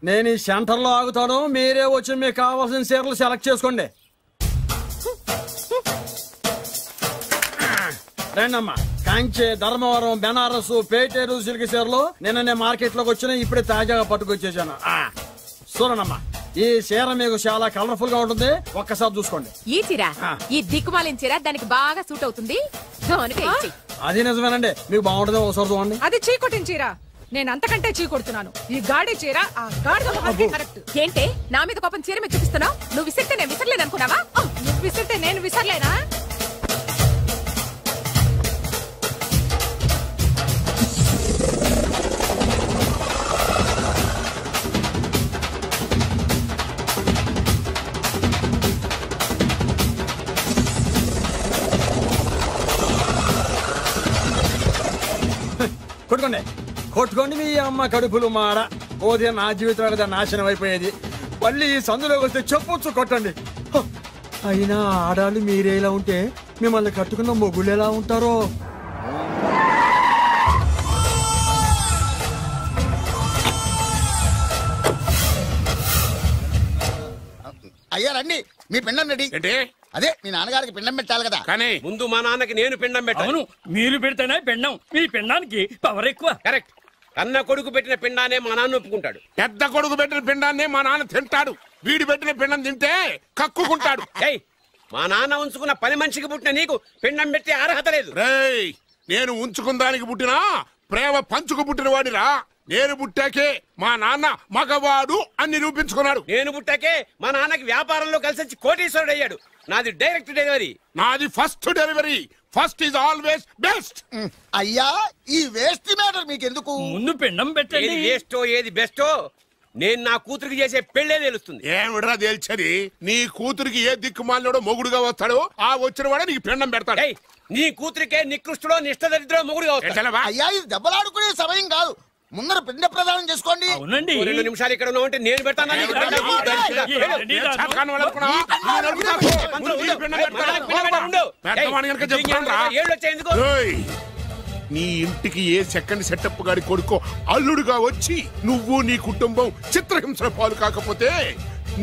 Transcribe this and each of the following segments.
నేను ఈ సెంటర్ లో ఆగుతాను, మీరే వచ్చి మీకు కావాల్సిన చీరలు సెలెక్ట్ చేసుకోండి. రండమ్మా. కాంచి, ధర్మవరం, బెనారస్, పేటేరు సిల్క్ చీరలు నిన్న మార్కెట్ లోకి వచ్చిన, ఇప్పుడే తాజాగా పట్టుకొచ్చేసాను. చూడండమ్మా, ఈ చీర మీకు చాలా కలర్ఫుల్ గా ఉంటుంది, ఒక్కసారి చూసుకోండి. ఈ చీర, ఈ దిక్కుమాలిన చీర దానికి బాగా సూట్ అవుతుంది. అది నిజమేనండి, మీకు బాగుంటుంది, ఒకసారి చూడండి. అది చీకొట్టిన చీర, నేను అంతకంటే చీకొడుతున్నాను. ఈ గాడి చీర ఆ గాడిద మొహానికి కరెక్ట్. ఏంటే నా మీద కోపం చీర మీద చూపిస్తున్నావు? నువ్వు విసిరితే నేను విసరలేను అనుకున్నావా? నువ్వు విసిరితే నేను విసరలేనా? కొట్టుకోండి, కొట్టుకోండి మీ అమ్మ కడుపులు మాడ. ఓదే నా జీవితం కదా నాశనం అయిపోయేది. మళ్ళీ ఈ సందులోకి వస్తే చెప్పొచ్చు కొట్టండి. అయినా ఆడాలు మీరేలా ఉంటే మిమ్మల్ని కట్టుకున్న మొగుళ్ళు ఎలా ఉంటారో. అయ్యా రండి, మీ పిండం రెడీ. అదే మీ నాన్నగారికి పిండం పెట్టాలి కదా. కానీ ముందు మా నాన్నకి నేను పిండం పెట్టాను. మీరు పెడితేనే పిండం, మీ పిండానికి పవర్ ఎక్కువ. కరెక్ట్. అన్న కొడుకు పెట్టిన పిండానే మా నాన్న ఒప్పుకుంటాడు. పెద్ద కొడుకు పెట్టిన పిండాన్నే మా నాన్న తింటాడు. వీడి పెట్టిన పిండం తింటే కక్కుకుంటాడు. మా నాన్న ఉంచుకున్న పని మనిషికి పుట్టిన నీకు పిండం పెట్టే అర్హత లేదు. నేను ఉంచుకున్న దానికి పుట్టినా ప్రేమ పంచుకు పుట్టిన వాడిరా. నేను పుట్టాకే మా నాన్న మగవాడు అని నిరూపించుకున్నాడు. నేను పుట్టాకే మా నాన్నకి వ్యాపారంలో కలిసి వచ్చి కోటీశ్వరుడు అయ్యాడు. నాది డైరెక్ట్ డెలివరీ. నాది first delivery. First is always best. అయ్యా, ఈ వేస్ట్ మ్యాటర్ మీకు ఎందుకు? ముందు పిండం పెట్టండి. ఏది వేస్టో ఏది బెస్టో నేను నా కూతురికి చేసే పెళ్లే తెలుస్తుంది. ఏమిడ్రా తేల్చది? నీ కూతురికి ఏ దిక్కుమాలినోడో మొగుడుగా వస్తాడో ఆ వచ్చిన వాడే నీకు పిండం పెడతాడు. నీ కూతురికే నికృష్టుడో నిష్టదరిద్రో మొగుడుగా వస్తాడు. అయ్యా, ఇది దెబ్బలాడుకునే సమయం కాదు. ముందర పిండ ప్రదానం చేసుకోండి. 2 నిమిషాలు ఇక్కడ ఉన్నావంటే నేను పెడతాను. నీ ఇంటికి ఏ సెకండ్ సెటప్ గాడి కొడుకో అల్లుడుగా వచ్చి నువ్వు నీ కుటుంబం చిత్రహింసల పాలు కాకపోతే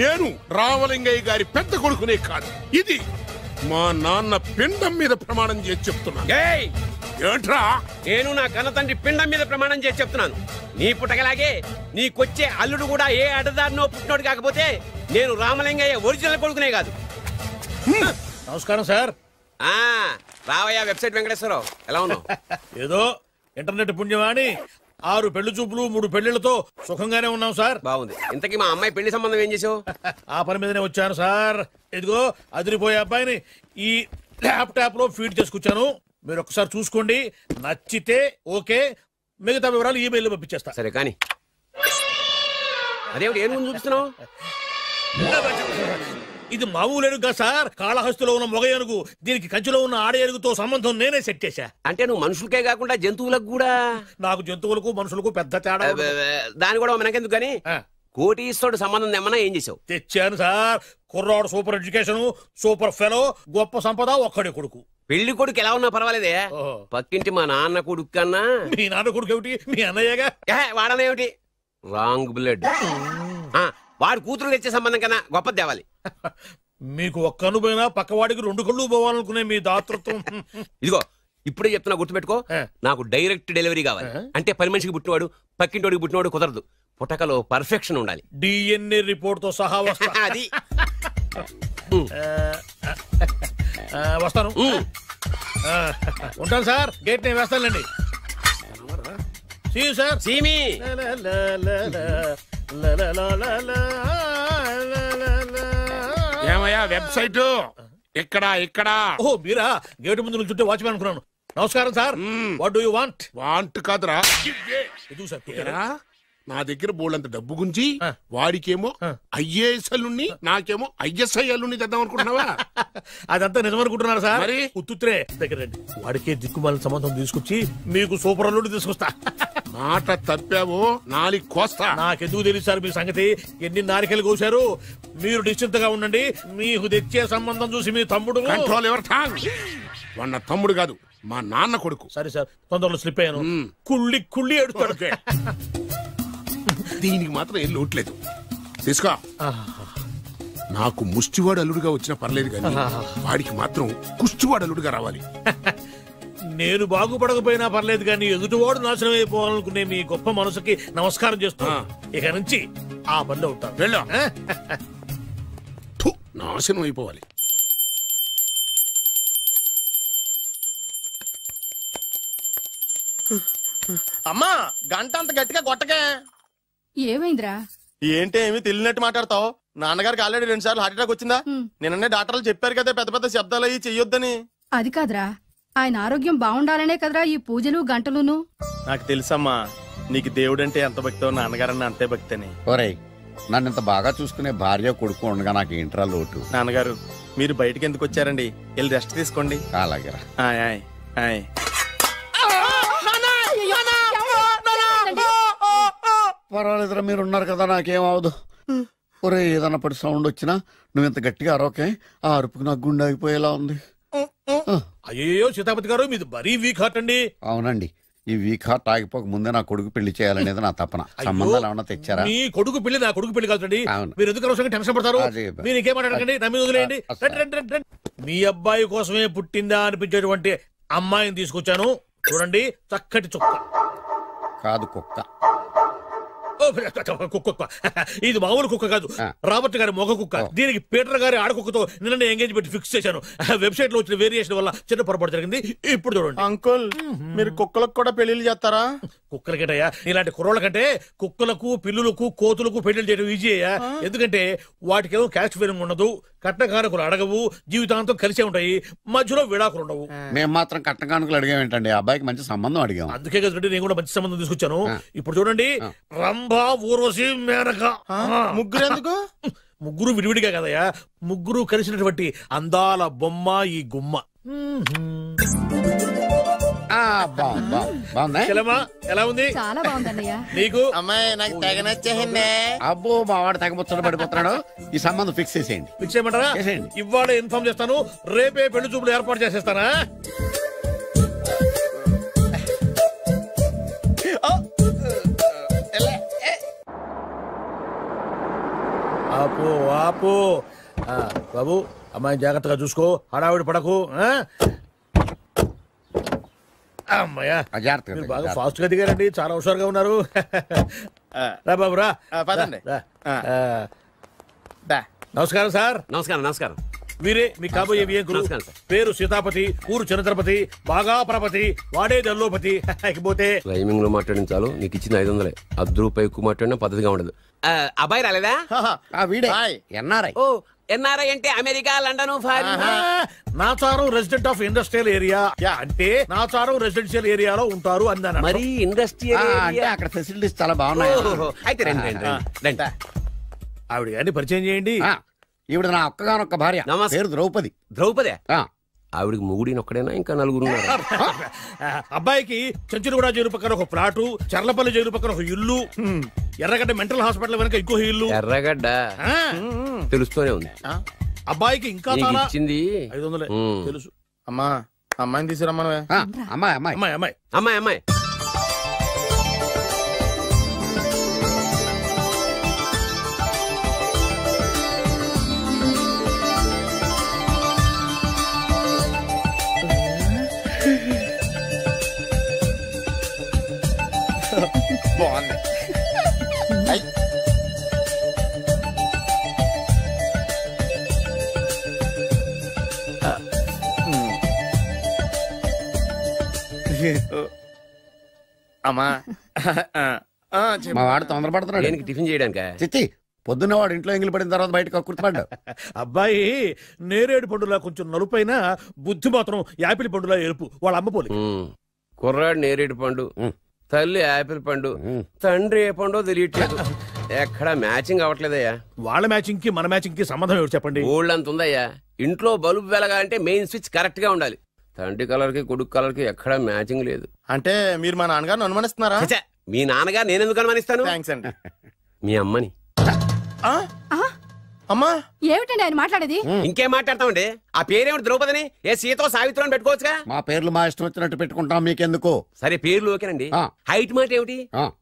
నేను రామలింగయ్య గారి పెద్ద కొడుకునే కాదు, ఇది మా నాన్న పిండం మీద ప్రమాణం చేసి చెప్తున్నాను. ఏంట్రా? నేను నా కన్న తండ్రి పిండం మీద ప్రమాణం చేసి చెప్తున్నాను. నీ పుట్టకలాగే నీకొచ్చే అల్లుడు కూడా ఏ అడదారినో పుట్టినోడు కాకపోతే నేను రామలింగయ్య ఒరిజినల్ కొడుకునే కాదు. నమస్కారం సార్. రావయ్యా వెబ్సైట్ వెంకటేశ్వరరావు, ఎలా ఉన్నావు? ఏదో ఇంటర్నెట్ పుణ్యమాని 6 పెళ్లి చూపులు 3 పెళ్లిళ్లతో సుఖంగానే ఉన్నాం సార్. బాగుంది. ఇంతకీ మా అమ్మాయి పెళ్లి సంబంధం ఏం చేసావు? ఆ పని మీదనే వచ్చాను సార్. ఇదిగో అదిరిపోయే అబ్బాయిని ఈ ల్యాప్టాప్ లో ఫీడ్ చేసుకొచ్చాను. మీరు ఒకసారి చూసుకోండి, నచ్చితే ఓకే, మిగతా వివరాలు ఈమెయిల్ పంపించేస్తా. సరే కానీ అదేమిటి ఏం ముందు చూపిస్తున్నావు? ఇది మామూలు ఏనుగు కాదు సార్, కాళహస్తిలో ఉన్న మొగ ఏనుగు. దీనికి కంచిలో ఉన్న ఆడ ఏనుగుతో సంబంధం నేనే సెట్ చేశా. అంటే నువ్వు మనుషులకే కాకుండా జంతువులకు కూడా? నాకు జంతువులకు మనుషులకు పెద్ద తేడా. దాని కూడా మనకెందుకు కానీ కోటీశ్వరుడు సంబంధం ఏమన్నా ఏం చేసావు? తెచ్చాను సార్. కుర్రాడు సూపర్ ఎడ్యుకేషన్, సూపర్ ఫెలో, గొప్ప సంపద, ఒక్కడే కొడుకు. పెళ్లి కొడుకు ఎలా ఉన్నా పర్వాలేదే, పక్కింటి మా నాన్న కొడుకు కన్నా. మీ నాన్న కొడుకు ఏమిటి? మీ అన్నయ్యగా. వాడనేమిటి? Wrong blood. వాడు కూతురు తెచ్చే సంబంధం కన్నా గొప్పది తేవాలి. మీకు ఒక్క కన్ను పోయినా పక్కవాడికి 2 కళ్ళు పోవాలనుకునే మీ దాతృత్వం. ఇదిగో ఇప్పుడే చెప్తున్నా, గుర్తుపెట్టుకో. నాకు డైరెక్ట్ డెలివరీ కావాలి. అంటే పని మనిషికి పుట్టినవాడు పక్కింటోడికి పుట్టినవాడు కుదరదు. పుట్టకలో పర్ఫెక్షన్ ఉండాలి. డిఎన్ఏ రిపోర్ట్ తో సహా వస్తా. అది వస్తాను. ఉంటాను సార్. గేట్ నేను వేస్తానండి. సార్ సీమి ఏమయ్యా వెబ్సైట్ ఇక్కడ ఇక్కడ? ఓ మీరా? గేటు ముందు నుంచి వాచ్మెన్ అనుకున్నాను. నమస్కారం sir. What do you want? Want కాదురా, నా దగ్గర బోళ్ళంత డబ్బు గుంజి వాడికేమో ఐఏఎస్ అల్లుని నాకేమో ఐఎస్ఐ అల్లుని తెద్దాం అనుకుంటున్నావా? అదంతా నిజమనుకుంటున్నాను సార్. మరి ఉత్తుత్రే దగ్గర రండి. వాడికే దిక్కుమాలిన సంబంధం తీసుకొచ్చి మీకు సూపర్ అల్లుడు తీసుకొస్తా. మాట తప్పావో నాలికి కోస్తా. నాకెందుకు తెలియదు సార్ మీ సంగతి. ఎన్ని నారికలు కోసారు. మీరు నిశ్చింతగా ఉండండి. మీకు తెచ్చే సంబంధం చూసి మీ తమ్ముడు కంట్రోల్ ఎవర్ టాంగ్. వాడు తమ్ముడు కాదు, మా నాన్న కొడుకు. సరే సార్, తొందరలో స్లిప్ అయ్యాను. కుళ్ళి కుళ్ళి ఏడుస్తాడు. దీనికి మాత్రం ఏం లోట్లేదు. తీసుకో. నాకు ముష్టివాడు అల్లుడుగా వచ్చినా పర్లేదు కానీ వాడికి మాత్రం కుష్టివాడు అల్లుడుగా రావాలి. నేను బాగుపడకపోయినా పర్లేదు కానీ ఎదుటివాడు నాశనం అయిపోవాలనుకునే మీ గొప్ప మనసుకి నమస్కారం చేస్తా. ఇక నుంచి ఆ పనిలో ఉంటాను. వెళ్ళా. నాశనం అయిపోవాలి. అమ్మా గంట అంత గట్టిగా కొట్టకే. ఏమైందిరా? ఏంటి ఏమి తెలియనట్టు మాట్లాడతావు? నాన్నగారికి ఆల్రెడీ 2 సార్లు హార్ట్ అటాక్ వచ్చిందా? నిన్ననే డాక్టర్లు చెప్పారు కదా పెద్ద పెద్ద శబ్దాలు అయ్యి చెయ్యొద్దని. అది కాదురా, ఆయన ఆరోగ్యం బాగుండాలనే కదరా ఈ పూజలు గంటలును. నాకు తెలుసమ్మా నీకు దేవుడంటే ఎంత భక్తో నాన్నగారన్న అంతే భక్తి అని. ఒరేయ్, నన్ను ఇంత బాగా చూసుకునే భార్య కొడుకు ఉండగా నాకు ఏంట్రా లోటు? నాన్నగారు మీరు బయటికి ఎందుకు వచ్చారండి? వెళ్ళి రెస్ట్ తీసుకోండి. అలాగేరా. ఆయ్ ఆయ్ ఆయ్. పర్వాలేదురా, మీరు ఉన్నారు కదా, నాకేం అవదు. ఒరే, ఏదన్నా పడి సౌండ్ వచ్చినా నువ్వు ఇంత గట్టిగా అరవకే. ఆ అరుపుకు నాకు గుండె ఆగిపోయేలా ఉంది. అయ్యో సీతాపతి గారు, మీది మరీ వీక్ హార్ట్ అండి. అవునండి, ఈ వీక్ హార్ట్ ఆగిపోక ముందే నా కొడుకు పెళ్లి చేయాలనేది నా తపన. సంబంధాలు ఏమన్నా తెచ్చారా? మీ కొడుకు పెళ్లి నా కొడుకు పెళ్లి కాదండి. అవును. మీరు ఎందుకు అవసరంగా టెన్షన్ పడతారు? అదే. మీరు ఇంకేమాటండి, నా మీద వదిలేయండి. రండి. మీ అబ్బాయి కోసమే పుట్టిందా అనిపించేటువంటి అమ్మాయిని తీసుకొచ్చాను. చూడండి, చక్కటి చుక్క. కాదు, కుక్క. కుక్క. ఇది మామూలు కుక్క కాదు, రాబర్ట్ గారి మొగ కుక్క. దీనికి పీటర్ గారి ఆడకుక్కతో నిన్న ఎంగేజ్మెంట్ ఫిక్స్ చేశాను. వెబ్సైట్ లో వచ్చిన వేరియేషన్ వల్ల చిన్న పొరపాటు జరిగింది. ఇప్పుడు చూడండి. అంకుల్, మీరు కుక్కలకు కూడా పెళ్లిళ్ళు చేస్తారా? కుక్కలకేటయ్యా, ఇలాంటి కుర్రోళ్ళ కంటే కుక్కలకు, పిల్లులకు, కోతులకు పెళ్లిళ్ళు చేయడం ఈజీ అయ్యా. ఎందుకంటే వాటికేమో క్యాస్ట్ ఫీలింగ్ ఉండదు, కట్నకానుకలు అడగవు, జీవితాంతం కలిసే ఉంటాయి, మధ్యలో విడాకులు ఉండవు. మేము మాత్రం కట్నకానుకలు అడిగామేంటండి? అబ్బాయికి మంచి సంబంధం అడిగాం. అందుకే కదండి నేను కూడా మంచి సంబంధం తీసుకొచ్చాను. ఇప్పుడు చూడండి, రంభా, ఊర్వశి, మేనక. ముగ్గురు ఎందుకు? ముగ్గురు విడివిడిగా కదయ్యా, ముగ్గురు కలిసినటువంటి అందాల బొమ్మ ఈ గుమ్మ. ఎలా ఉంది? చాలా బాగుందన్నయ్య. నీకు? అమ్మాయి నాకు తెగ నచ్చేసిందే. అబ్బో, మా వాడు తెగబుచ్చట పడిపోతున్నాడు. ఈ సంబంధం ఫిక్స్ చేసేయండి. ఫిక్స్ చేయమంటారా? ఇవాళ ఇన్ఫార్మ్ చేస్తాను, రేపే పెళ్లి చూపులు ఏర్పాటు చేసేస్తానా? ఆపు ఆపు. బాబు, అమ్మాయిని జాగ్రత్తగా చూసుకో, హడావిడి పడకు. అమ్మాయ్యా, బాగా ఫాస్ట్ గా దిగారండి, చాలా హుషారుగా ఉన్నారు. రా బాబు రా. నమస్కారం సార్. నమస్కారం. వీరే మీ కాబోయే వియంకులు. పేరు సీతాపతి, ఊరు చంద్రపతి, బాగా ప్రపతి, వాడే దల్లోపతి. ఇకపోతే రైమింగ్ లో మాట్లాడించాలు. నీకు ఇచ్చిన 500. ₹10 ఎక్కువ మాట్లాడినా పద్ధతిగా ఉండదు. అబ్బాయి రాలేదా? వీడే ఎన్ఆర్ఐ. ఓ, ఎన్ఆర్ఐ అంటే America, London, Nacharam resident of industrial area. అంటే నాచారం రెసిడెన్షియల్ ఏరియాలో ఉంటారు అన్నాను. మరి ఇండస్ట్రియల్ అంటే అక్కడ ఫెసిలిటీస్ చాలా బాగున్నాయి. అయితే రండి. ఆవిడ గారిని పరిచయం చేయండి. ఈవిడ నా ఒక్కగానొక్క భార్య, పేరు ద్రౌపది. ద్రౌపదే? ఆవిడికి మొగుడిని ఒక్కడైనా ఇంకా 4 ఉన్నారు. అబ్బాయికి చెంచులగూడ జైలు పక్కన ఒక ఫ్లాటు, చర్లపల్లి జైలు పక్కన ఒక ఇల్లు, ఎర్రగడ్డ మెంటల్ హాస్పిటల్ వెనక ఇంకో ఇల్లు. ఎర్రగడ్డ తెలుస్తూనే ఉంది. అబ్బాయికి ఇంకా చాలా ఇచ్చింది 500 తెలుసు. అమ్మా, అమ్మాయిని తీసుకురమ్మా. అమ్మాయి. బాగుంది. అమ్మా, మా వాడు తొందరపడుతున్నాడు. టిఫిన్ చేయడానికి. చిచ్చి, పొద్దున్న వాడు ఇంట్లో ఎంగిలి పడిన తర్వాత బయటకు కుర్తుపడ్డాడు. అబ్బాయి నేరేడు పండులా కొంచెం నలుపైన, బుద్ధి మాత్రం యాపిల్ పండులా ఎరుపు. వాళ్ళ అమ్మ పోలి. కుర్రాడు నేరేడు పండు, తల్లి యాపిల్ పండు, తండ్రి ఏ పండో తెలియట్లేదు. ఎక్కడ మ్యాచింగ్ అవ్వట్లేదయ్యా. వాళ్ళ మ్యాచింగ్ కి మన మ్యాచింగ్ కి సంబంధం ఏమిటి చెప్పండి? ఊళ్ళంత ఉందయ్యా. ఇంట్లో బల్బు వెలగాలంటే మెయిన్ స్విచ్ కరెక్ట్ గా ఉండాలి. తండ్రి కలర్ కి కొడుకు కలర్ కి ఎక్కడా మ్యాచింగ్ లేదు. అంటే మీరు మా నాన్నగారిని అనుమానిస్తున్నారా? మీ నాన్నగారు నేనెందుకు అనుమానిస్తాను? థ్యాంక్స్ అండి. మీ అమ్మని. అమ్మా ఏమిటండి ఆయన మాట్లాడేది? ఇంకేం మాట్లాడతామండి? ఆ పేరేమిటి ద్రౌపదిని ఏ సీతో సావిత్రం పెట్టుకోవచ్చుగా. మా పేర్లు మా ఇష్టం వచ్చినట్టు పెట్టుకుంటాం, మీకెందుకు? సరే పేర్లు ఓకేనండి. హైట్ మాట ఏమిటి?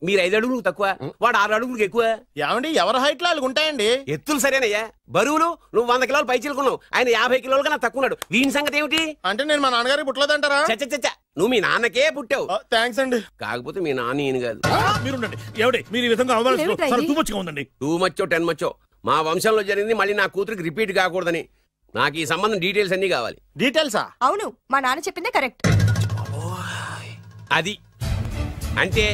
మీరు 5 అడుగులు తక్కువ, వాడు 6 అడుగులకు ఎక్కువ. ఏమండి ఎవరి హైట్ లో వాళ్ళకి ఉంటాయండి. ఎత్తులు సరేనయ్యా. బరువులు నువ్వు 100 కిలోలు పై చిలుకున్నావు, ఆయన 50 కిలోలు కన్నా తక్కువ ఉన్నాడు. వీని సంగతి ఏమిటి? అంటే నేను మా నాన్నగారికి పుట్టలేదంటారా? చచ్చ నువ్వు మీ నాన్నకే పుట్టావు. థ్యాంక్స్ అండి. కాకపోతే మీ నాన్న ఈయన కాదు. మీరుండండి. ఎవడి మీరు ఈ విధంగా అవమానిస్తున్నారు? టూ మచ్గా ఉందండి. 2 మచ్చో 10 మచ్చో మా వంశంలో జరిగింది మళ్ళీ నా కూతురికి రిపీట్ కాకూడదని నాకు ఈ సంబంధం డీటెయిల్స్ అన్ని కావాలి. డీటెయిల్సా? అవును, మా నాన్న చెప్పిందే కరెక్ట్. అది అంటే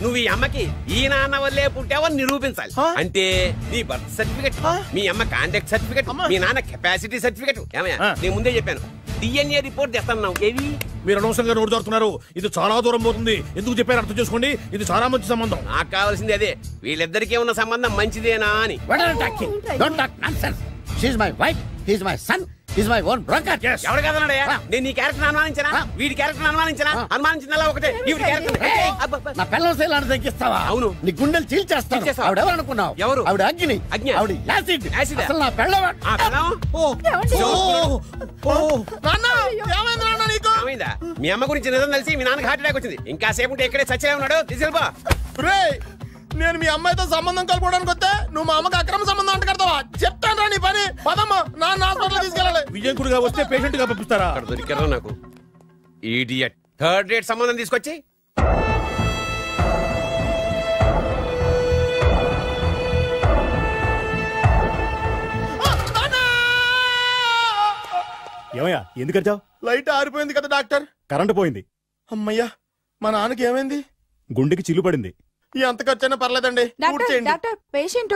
నువ్వు ఈ అమ్మకి ఈ నాన్న వల్లే పుట్టావని నిరూపించాలి. అంటే నీ బర్త్ సర్టిఫికెట్, మీ అమ్మ కాంటాక్ట్ సర్టిఫికెట్, మీ నాన్న కెపాసిటీ సర్టిఫికెట్. ఏమయ్యా నేను ముందే చెప్పాను DNA రిపోర్ట్ తెస్తాను. ఏవి మీరు అనవసరంగా నోరు జారుతున్నారు. ఇది చాలా దూరం పోతుంది. ఎందుకు చెప్పారు అర్థం చేసుకోండి. ఇది చాలా మంచి సంబంధం. నాకు కావాల్సింది అదే, వీళ్ళిద్దరికీ ఉన్న సంబంధం మంచిదేనా అని. ఎవరు కదన్నాడయ్యా? నేను నీ క్యారెక్టర్ అనుమానించనా? వీడి క్యారెక్టర్ అనుమానించనా? అనుమానించిందల్లా ఒకటే. వీడి క్యారెక్టర్ తగ్గిస్తావా? అవును. నీ గుండెలు చీల్చేస్తాను. ఆవిడ ఎవరు అనుకున్నావు? ఎవరు? ఆవిడ అగ్ని. అగ్ని. ఆవిడ యాసిడ్. యాసిడ్. అసలు నా పెళ్ళం. ఏమైందా? మీ అమ్మ గురించి నిజం తెలిసి మీ నాన్నకి హార్ట్ అటాక్ వచ్చింది. ఇంకా సేపు ఉంటే ఇక్కడే చచ్చే ఉన్నాడు. తీసుకెళ్ళిపో. నేను మీ అమ్మాయితో సంబంధం కలుపుకోవడానికి వస్తే నువ్వు మా అమ్మకి అక్రమ సంబంధం అంట కడతావా? చెప్తాను రా నీ పని. పదమ్మా, నాన్న హాస్పిటల్ తీసుకెళ్ళాలి. విజయకుడిగా వస్తే పేషెంట్ గా పంపిస్తారా? అక్కడ దొరికారా నాకు ఈడియట్. 3rd రేట్ సంబంధం తీసుకొచ్చి ఏమయ్యా ఎందుకు వచ్చావు? లైట్ ఆరిపోయింది కదా డాక్టర్. కరెంటు పోయింది. అమ్మయ్యా, మా నాన్నకి ఏమైంది? గుండెకి చిల్లు పడింది. ఎంత ఖర్చైనా పర్లేదండి. డాక్టర్ పేషెంట్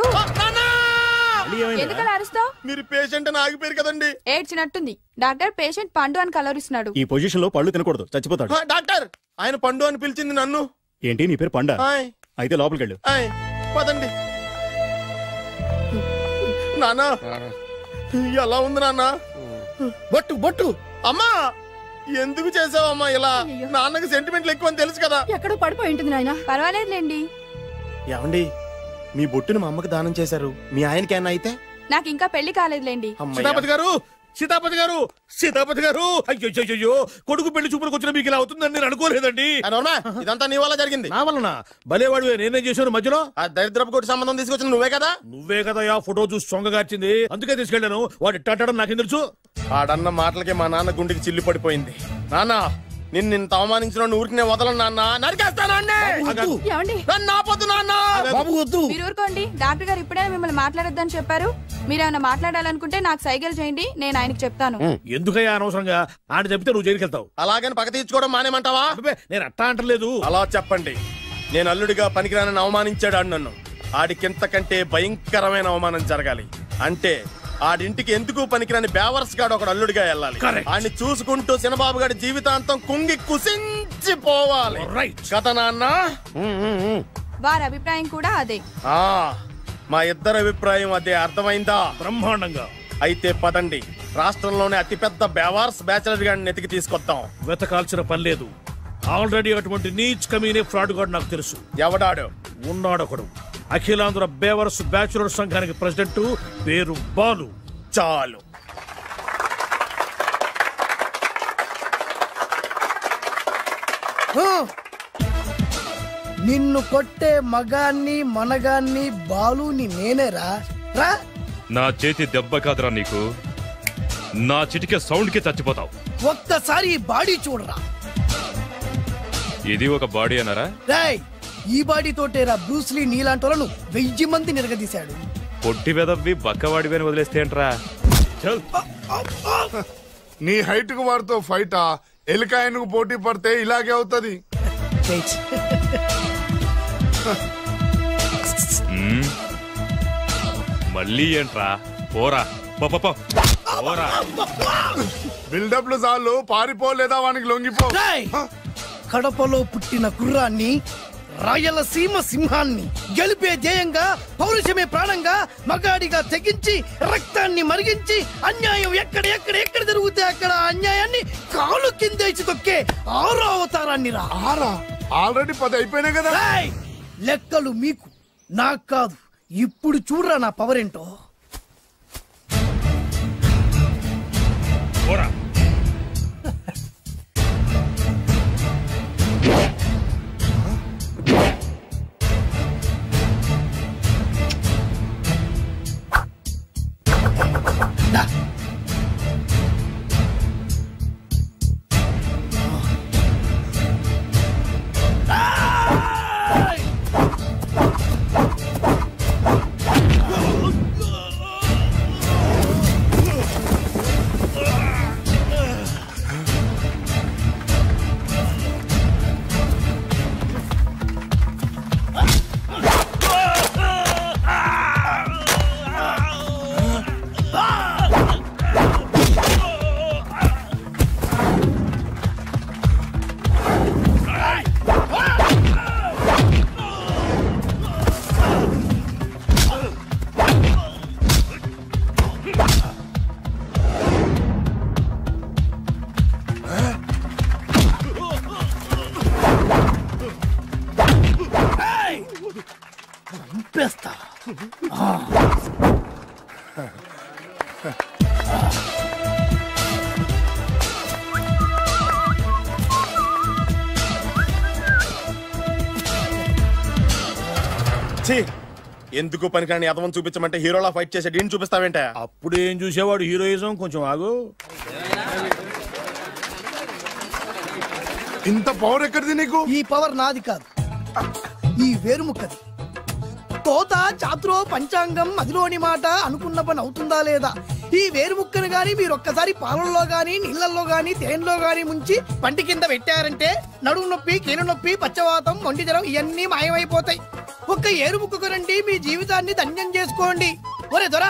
ఎందుకలా అరుస్తావు? మీరు పేషెంట్ అని ఆగిపోయారు కదండి. ఏడ్చినట్టుంది. డాక్టర్ పేషెంట్ పండు అని కలరిస్తున్నాడు. ఈ పొజిషన్ లో పళ్ళు తినకూడదు, చచ్చిపోతాడు. డాక్టర్ ఆయన పండు అని పిలిచింది నన్ను. ఏంటి నీ పేరు పండా? అయితే లోపలికి వెళ్ళు. పదండి. నాన్న ఎలా ఉంది నాన్న? బొట్టు బొట్టు. అమ్మా ఎందుకు చేసావమ్మా ఇలా? నాన్నకి సెంటిమెంట్లు ఎక్కువ అని తెలుసు కదా. ఎక్కడో పడిపోయి ఉంటుంది నాయన. పర్వాలేదులేండి. ఏమండి మీ బొట్టుని మా అమ్మకి దానం చేశారు, మీ ఆయనకి ఏమన్నా అయితే? నాకు ఇంకా పెళ్లి కాలేదులేండి. సీతాపతి గారు, సీతాపతి గారు, సీతాపతి గారు, అయ్యో కొడుకు పెళ్లి చూపులకు వచ్చిన మీకు ఇలా అవుతుందని నేను అనుకోలేదండి. ఇదంతా నీ వల్ల జరిగింది. నా వలన? భలేవాడు, నేనేం చేశాను మధ్యలో? ఆ దరిద్రపు కొట్టి సంబంధం తీసుకొచ్చిన నువ్వే కదా. నువ్వే కదా ఆ ఫోటో చూసి సొంగగార్చింది, అందుకే తీసుకెళ్లాను. వాడు ఇట్టాడడం నాకేం తెలుసు? ఆడన్న మాటలకి మా నాన్న గుండెకి చిల్లి పడిపోయింది. నాన్న నిన్ను అవమానించిన ఊరికి వదలను నాన్న, నరికేస్తాను. మీరు ఊరుకోండి. డాక్టర్ గారు ఇప్పుడే మిమ్మల్ని మాట్లాడొద్దని చెప్పారు. మీరేమైనా మాట్లాడాలనుకుంటే నాకు సైగలు చేయండి, నేను ఆయనకి చెప్తాను. ఎందుకయ్యా అనవసరంగా? ఆయన చెప్తే నువ్వు జైలుకి వెళ్తావు. అలాగని పక్క తీర్చుకోవడం మానేమంటావా? నేను అట్టా అంటలేదు. అలా చెప్పండి. నేను అల్లుడిగా పనికిరానని అవమానించాడు ఆడు నన్ను. ఆడికింతకంటే భయంకరమైన అవమానం జరగాలి. అంటే ఆడింటికి ఎందుకు పనికిరాని బేవర్స్ గాడు ఒకడు అల్లుడిగా వెళ్ళాలి. ఆడిని చూసుకుంటూ చిన్నబాబు గారి జీవితాంతం కుంగి కుసించిపోవాలి కదా నాన్న? వారి అభిప్రాయం కూడా అదే. మా ఇద్దరి అభిప్రాయం అదే. అర్థమైందా? బ్రహ్మాండంగా. అయితే పదండి, రాష్ట్రంలోనే అతిపెద్ద బేవార్స్ బ్యాచిలర్ గాడిని ఎతికి తీసుకొద్దాం. వెతకాల్సిన పని లేదు. ఆల్రెడీ అటువంటి నీచ్ కమీనే ఫ్రాడ్ గాడు నాకు తెలుసు. ఎవడాడు? ఉన్నాడొకడు. అఖిలాంధ్ర బేవర్స్ బ్యాచులర్ సంఘానికి ప్రెసిడెంట్, పేరు బాలు. చాలు. నిన్ను కొట్టే మగాన్ని మనగాన్ని బాలుని నేనేరా. నా చేతి దెబ్బ కాదురా నీకు, నా చిటికే సౌండ్ కి చచ్చిపోతావు. ఒక్కసారి ఈ బాడీ చూడరా. ఇది ఒక బాడీ అన్నారా? రాయ్, ఈ బాడీ తోటేరా బ్రూస్లీ నీలాంటి వాళ్ళను 1000 మంది నిరగదీశాడు. పొట్టి వెదవ్వి బక్కవాడివని వదిలేస్తే ఏంట్రా? నీ హైట్ కు వాడితో ఫైటా? ఎలికాయనకు పోటీ పడితే ఇలాగే అవుతుంది. మళ్ళీ ఏంట్రా? పోరా పోరా. బిల్డప్లు చాలు, పారిపోలేదా వానికి లొంగిపో. కడపలో పుట్టిన కుర్రాన్ని, రాయలసీమ సింహాన్ని గెలిపే ధ్యేయంగా, పౌరుషమే ప్రాణంగా, మగాడిగా తెగించి రక్తాన్ని మరిగించి అన్యాయం ఎక్కడ జరుగుతే అక్కడ అన్యాయాన్ని కాలు కిందేసి తొక్కే 6వ అవతారాన్ని రా. ఆల్రెడీ 10 అయిపోయినాయి కదా. లెక్కలు మీకు, నాకు కాదు. ఇప్పుడు చూడరా నా పవర్ ఏంటో. పోరా. ఎందుకు పనికిరాని అదవం చూపించమంటే హీరోలా ఫైట్ చేసే డీన్ చూపిస్తావేంట? అప్పుడు ఏం చూసేవాడు హీరోయిజం. కొంచెం ఆగు. ఇంత పవర్ ఎక్కడిది నీకు? ఈ పవర్ నాది కాదు, ఈ వేరుముక్కది. తోత చాతురో పంచాంగం అదిలోని మాట అనుకున్న పని అవుతుందా లేదా? ఈ వేరుముక్కను గాని మీరు ఒక్కసారి పాలల్లో గాని నీళ్లలో గాని తేనెలో గాని ముంచి పంటి కింద పెట్టారంటే నడుము నొప్పి, కీలు నొప్పి, పచ్చవాతం, మొండి జ్వరం ఇవన్నీ మాయమైపోతాయి. ఒక్క ఏరుముక్కకు రండి, మీ జీవితాన్ని ధన్యం చేసుకోండి. ఒరే దొరా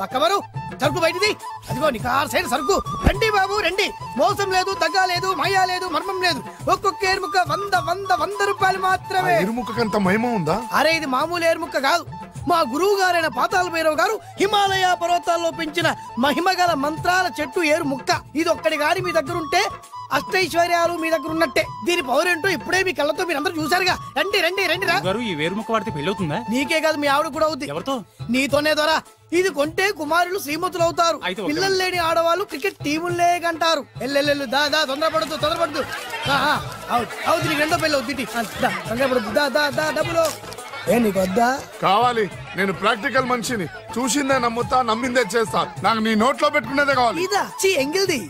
పక్కవరు, సరుకు బయటిది. అదిగో నికార్సైన సరుకు. రండి బాబు రండి, మోసం లేదు, దగ్గ లేదు, మాయా లేదు, మర్మం లేదు. ఒక్కొక్క ఏరుముక్క 100 రూపాయలు మాత్రమే. ఏరుముక్కకంత మహిమ ఉందా? అరే ఇది మామూలు ఏరుముక్క కాదు, మా గురువు గారైన పాతాళ భైరవ్ గారు హిమాలయ పర్వతాల్లో పెంచిన మహిమగల మంత్రాల చెట్టు ఏరుముక్క. ఇది ఒక్కడి గాని మీ దగ్గర ఉంటే అష్టైశ్వర్యాలు మీ దగ్గర ఉన్నట్టే. దీని పవర్ ఏంటో ఇప్పుడే మీ కళ్ళతో మీరందరూ చూసారుగా. రండి రండి రండి రా. ఈ వేరుముక్క వాడితే పెళ్లి అవుతుందా? నీకే కాదు, మీ ఆవిడ కూడా అవుద్ది. ఎవరితో? నీతోనే ద్వారా. ఇది కొంటే కుమారులు శ్రీమంతులు అవుతారు. పిల్లలు లేని ఆడవాళ్ళు క్రికెట్ టీములే కంటారు. ఎల్లెల్లు దా దా, తొందరపడద్దు. అవుతుంది, నీకు రెండో పెళ్ళి అవుతుంది. తొందరపడద్దు, దా దా దా, డబ్బులు ఏ నీకు వద్దా? కావాలి. నేను ప్రాక్టికల్ మనిషిని, చూసిందే నమ్ముతా, నమ్మిందే చేస్తా. నాకు నీ నోట్లో పెట్టుకునేదే కావాలి. ఇదా ఎంగిల్ది?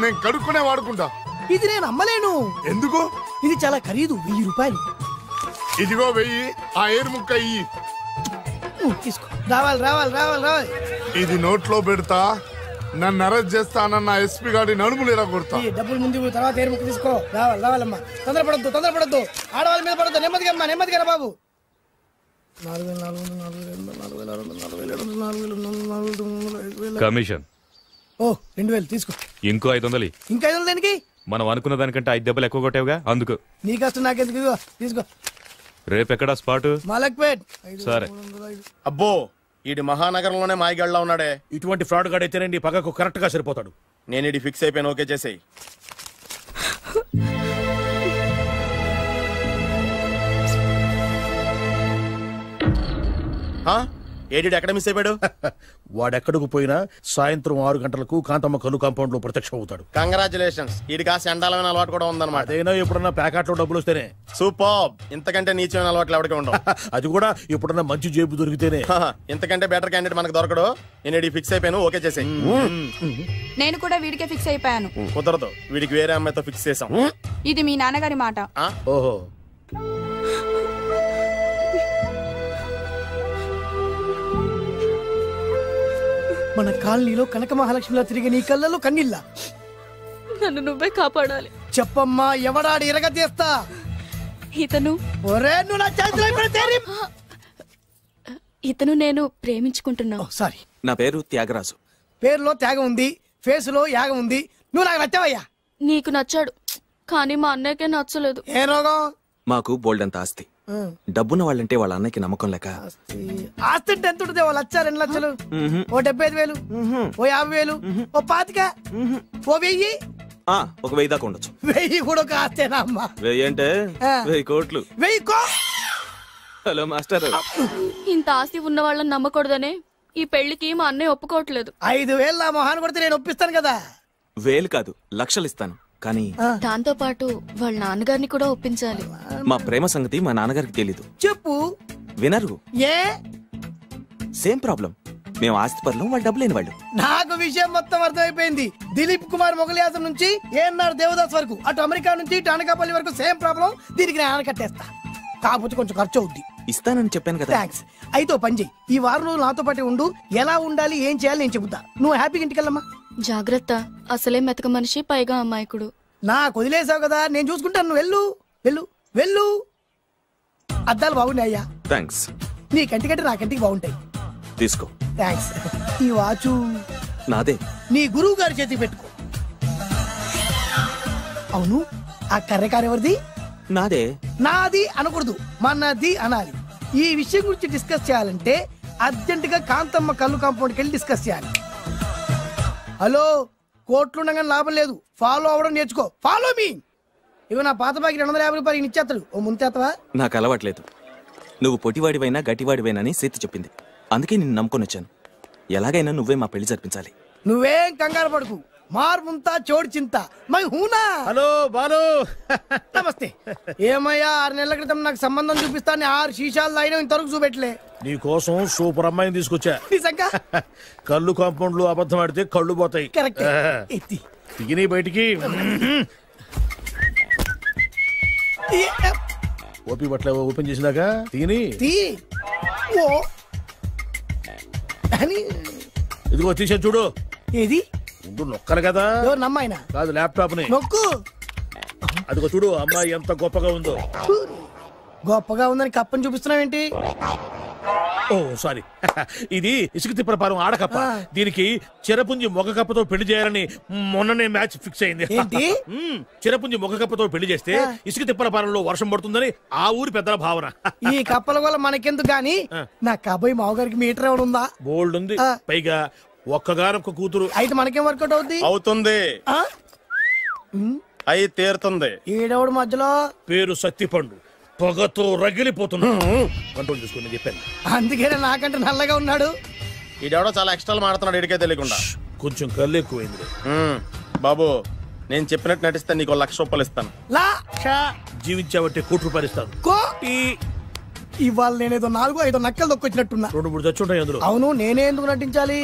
నేను కడుక్కునే వాడుకుంటా. ఇది నేను అమ్మలేను. ఎందుకు? ఇది చాలా ఖరీదు, 1000 రూపాయలు. ఇదిగో 1000, ఆ ఏరుముక్క ఇయ్యి. తీసుకో. రావాలి. ఇది నోట్లో పెడతా, నన్ను అరెస్ట్ చేస్తానన్న ఎస్పీ గారి నడుములు ఇలా కొడతా. డబ్బులు ముందు తర్వాత ఏరుముక్క తీసుకో. రావాలమ్మా, తొందరపడద్దు. ఆడవాళ్ళ మీద పడద్దు. నెమ్మదిగా బాబు. 4,400 కమిషన్. ఓ 2000 తీసుకో. ఇంకో 500. ఇంకా 500 దేనికి? మనం అనుకున్న దానికంటే 5 దెబ్బలు ఎక్కువ కొట్టావుగా, అందుకు. నీ కష్టం నాకెందుకు, తీసుకో. రేపెక్కడా స్పాట్? మలక్పేట్. సరే. అబ్బో, ఈడి మహానగరంలోనే మాయగాళ్ళ ఉన్నాడే. ఇటువంటి ఫ్రాడ్ గాడైతేనే పక్కకు కరెక్ట్ గా సరిపోతాడు. నేను ఇది ఫిక్స్ అయిపోయాను, ఓకే చేసేయి. ఏడి ఎక్కడ మిస్ అయిపోయాడు? వాడెక్కడికి పోయినా సాయంత్రం 6 గంటలకు కాంతమ్మ కలు కాంపౌండ్ లో ప్రత్యక్షం అవుతాడు. కంగ్రాచులేషన్స్, ఈడికి ఆ చండాలమైన అలవాటు కూడా ఉందన్నమాట. అదైనా ఎప్పుడన్నా ప్యాకెట్లో డబ్బులు వస్తేనే. సూపర్, ఇంతకంటే నీచమైన అలవాట్లు ఎవరికి ఉండవు. అది కూడా ఎప్పుడన్నా మంచి జేబు దొరికితేనే. ఇంతకంటే బెటర్ క్యాండిడేట్ మనకు దొరకడు. నేను ఇది ఫిక్స్ అయిపోయాను, ఓకే చేసేయి. నేను కూడా వీడికే ఫిక్స్ అయిపోయాను. కుదరదు, వీడికి వేరే అమ్మాయితో ఫిక్స్ చేసాం. ఇది మీ నాన్నగారి మాట. ఓహో, మన కాలనీలో కనక మహాలక్ష్మిలా తిరిగి నీ కళ్ళలో కన్నీళ్ళ. నన్ను నువ్వే కాపాడాలి. చెప్పమ్మా, ఎవడాడి ఎరగతీస్తా? ఇతను. ఒరే నువ్వు నా చేతిలో పెడితే. ఇతను నేను ప్రేమించుకుంటున్నా. సారీ. నా పేరు త్యాగరాజు. పేరులో త్యాగం ఉంది, ఫేస్ లో యాగం ఉంది. నువ్వు నాకు నచ్చావయ్యా. నీకు నచ్చాడు, కానీ మా అన్నయ్యకే నచ్చలేదు. ఏ రోగం? మాకు బోల్డంత ఆస్తి. డబ్బున్న వాళ్ళంటే వాళ్ళ అన్నయ్యకి నమ్మకం లేక. ఆస్తి అంటే ఎంత ఉంటుంది? 1,00,000, 2 లక్షలు, ఓ 75,000, ఓ 50,000, ఓ 25,000, ఓ 1000. ఒక 1000 దాకా ఉండొచ్చు. 1000 కూడా ఒక ఆస్తేనా అమ్మా? 1000 అంటే 1000 కోట్లు. 1000 హలో మాస్టర్. ఇంత ఆస్తి ఉన్న వాళ్ళని నమ్మకూడదనే ఈ పెళ్లికి మా అన్నయ్య ఒప్పుకోవట్లేదు. 5,000 నా మొహాన్ని కొడితే నేను ఒప్పిస్తాను కదా. వేలు కాదు లక్షలు ఇస్తాను, కానీ దాంతో పాటు వాళ్ళ నాన్నగారిని కూడా ఒప్పించాలి. మా ప్రేమ సంగతి మా నాన్నగారికి తెలీదు. చెప్పు. వినరు. ఏ సేమ్ ప్రాబ్లం. మేము ఆస్తిపరులు, వాళ్ళు డబ్బు లేని వాళ్ళు. నాకు విషయం మొత్తం అర్థమైపోయింది. దిలీప్ కుమార్ మొగలియాసం నుంచి ఏఎన్ఆర్ దేవదాస్ వరకు, అటు అమెరికా నుంచి ఇటు అనకాపల్లి వరకు సేమ్ ప్రాబ్లం. దీనికి నేను కట్టేస్తా, కాకపోతే కొంచెం ఖర్చు అవుద్ది. ఇస్తానని చెప్పాను కదా. థ్యాంక్స్. అయితే ఓ పని చెయ్యి, ఈ వారం రోజులు నాతో పాటే ఉండు. ఎలా ఉండాలి, ఏం చేయాలి నేను చెబుతా. నువ్వు హ్యాపీగా ఇంటికెళ్ళమ్మా. జాగ్రత్త, అసలే మెతక మనిషి, పైగా అమాయకుడు. నాకు వదిలేసావు కదా, నేను చూసుకుంటాను. నువ్వు వెళ్ళు వెళ్ళు వెళ్ళు. అద్దాలు బాగున్నాయ్యా. థ్యాంక్స్. నీ కంటికంటే నా కంటికి బాగుంటాయి. తీసుకో. థ్యాంక్స్. ఈ వాచు నాదే. నీ గురువు గారి చేతికి పెట్టుకో. అవును, ఆ కర్రెకారు ఎవరిది? నాదే. నాది అనకూడదు, మనది అనాలి. ఈ విషయం గురించి డిస్కస్ చేయాలంటే అర్జెంట్ గా కాంతమ్మ కళ్ళు కాంపౌండ్కి వెళ్ళి డిస్కస్ చేయాలి. హలో, కోట్లుండగా లాభం లేదు, ఫాలో అవడం నేర్చుకో. Follow me. ఇవి నా పాత బాకి 250 రూపాయలు ఇచ్చేస్తాడు. ఓ ముంతేత్తవా? నాకు అలవాట్లేదు. నువ్వు పొట్టివాడివైనా గట్టివాడివైనాని సేతి చెప్పింది, అందుకే నిన్ను నమ్ముకొని వచ్చాను. ఎలాగైనా నువ్వే మా పెళ్లి జరిపించాలి. నువ్వేం కంగారు పడుకు. మార్ ముంతా చోడు చింత మై హూనా. హలో బాలు. నమస్తే. ఏమయ్యా, 6 నెలల క్రితం నాకు సంబంధం చూపిస్తాను 6 శీషాలు అయినా ఇంతవరకు చూపెట్టలే. నీ కోసం సూపర్ అమ్మాయిని తీసుకొచ్చా. నిజంగా? కళ్ళు కాంపౌండ్ లో అబద్ధం ఆడితే కళ్ళు పోతాయి. కరెక్ట్. తిగిని బయటికి. ఓపి బట్ల ఓపెన్ చేసినాక తిగిని. ఇదిగో తీసా చూడు. ఏది? ముందు నొక్కను కదా. నమ్మాయినా కాదు, ల్యాప్టాప్ ని నొక్కు. అదిగో చూడు, అమ్మాయి ఎంత గొప్పగా ఉందో. గొప్పగా ఉందని కప్పని చూపిస్తున్నావేంటి? ఓ సారీ, ఇది ఇసుక తిప్పరపారం ఆడకప్ప. దీనికి చిరపుంజి మొగ కప్పతో పెళ్లి చేయాలని మొన్ననే మ్యాచ్ ఫిక్స్ అయింది. చిరపుంజి మొగ కప్పతో పెళ్లి చేస్తే ఇసుక తిప్పరపారంలో వర్షం పడుతుందని ఆ ఊరి పెద్దల భావన. ఈ కప్పల వల్ల మనకెందుకు గాని, నా కాబోయే మావగారికి మీటర్ ఎవడు ఉందా? బోల్డ్ ఉంది. పైగా ఒక్కగానొక్క కూతురు. అయితే మనకేం వర్కౌట్ అవుద్ది? అవుతుంది. అయి తీరుతుంది. ఈడవుడు మధ్యలో పేరు సత్తిపండు, పొగతో రగిలిపోతున్నా. కంట్రోల్ చూసుకుని చెప్పాను. అందుకే నాకంటే నల్లగా ఉన్నాడు. ఈడెవడో చాలా ఎక్స్ట్రా మాడుతున్నాడు, ఇడికే తెలియకుండా. కొంచెం కళ్ళు ఎక్కువైంది. బాబు, నేను చెప్పినట్టు నటిస్తే నీకు 1,00,000 రూపాయలు ఇస్తాను. జీవించావంటే ₹1,00,000 ఇస్తాను. ఇవాళ నేనేదో 4-5 నక్కలు దొక్కొచ్చినట్టున్నా. 2-3 చచ్చుంటాయి అందులో. అవును, నేనే ఎందుకు నటించాలి?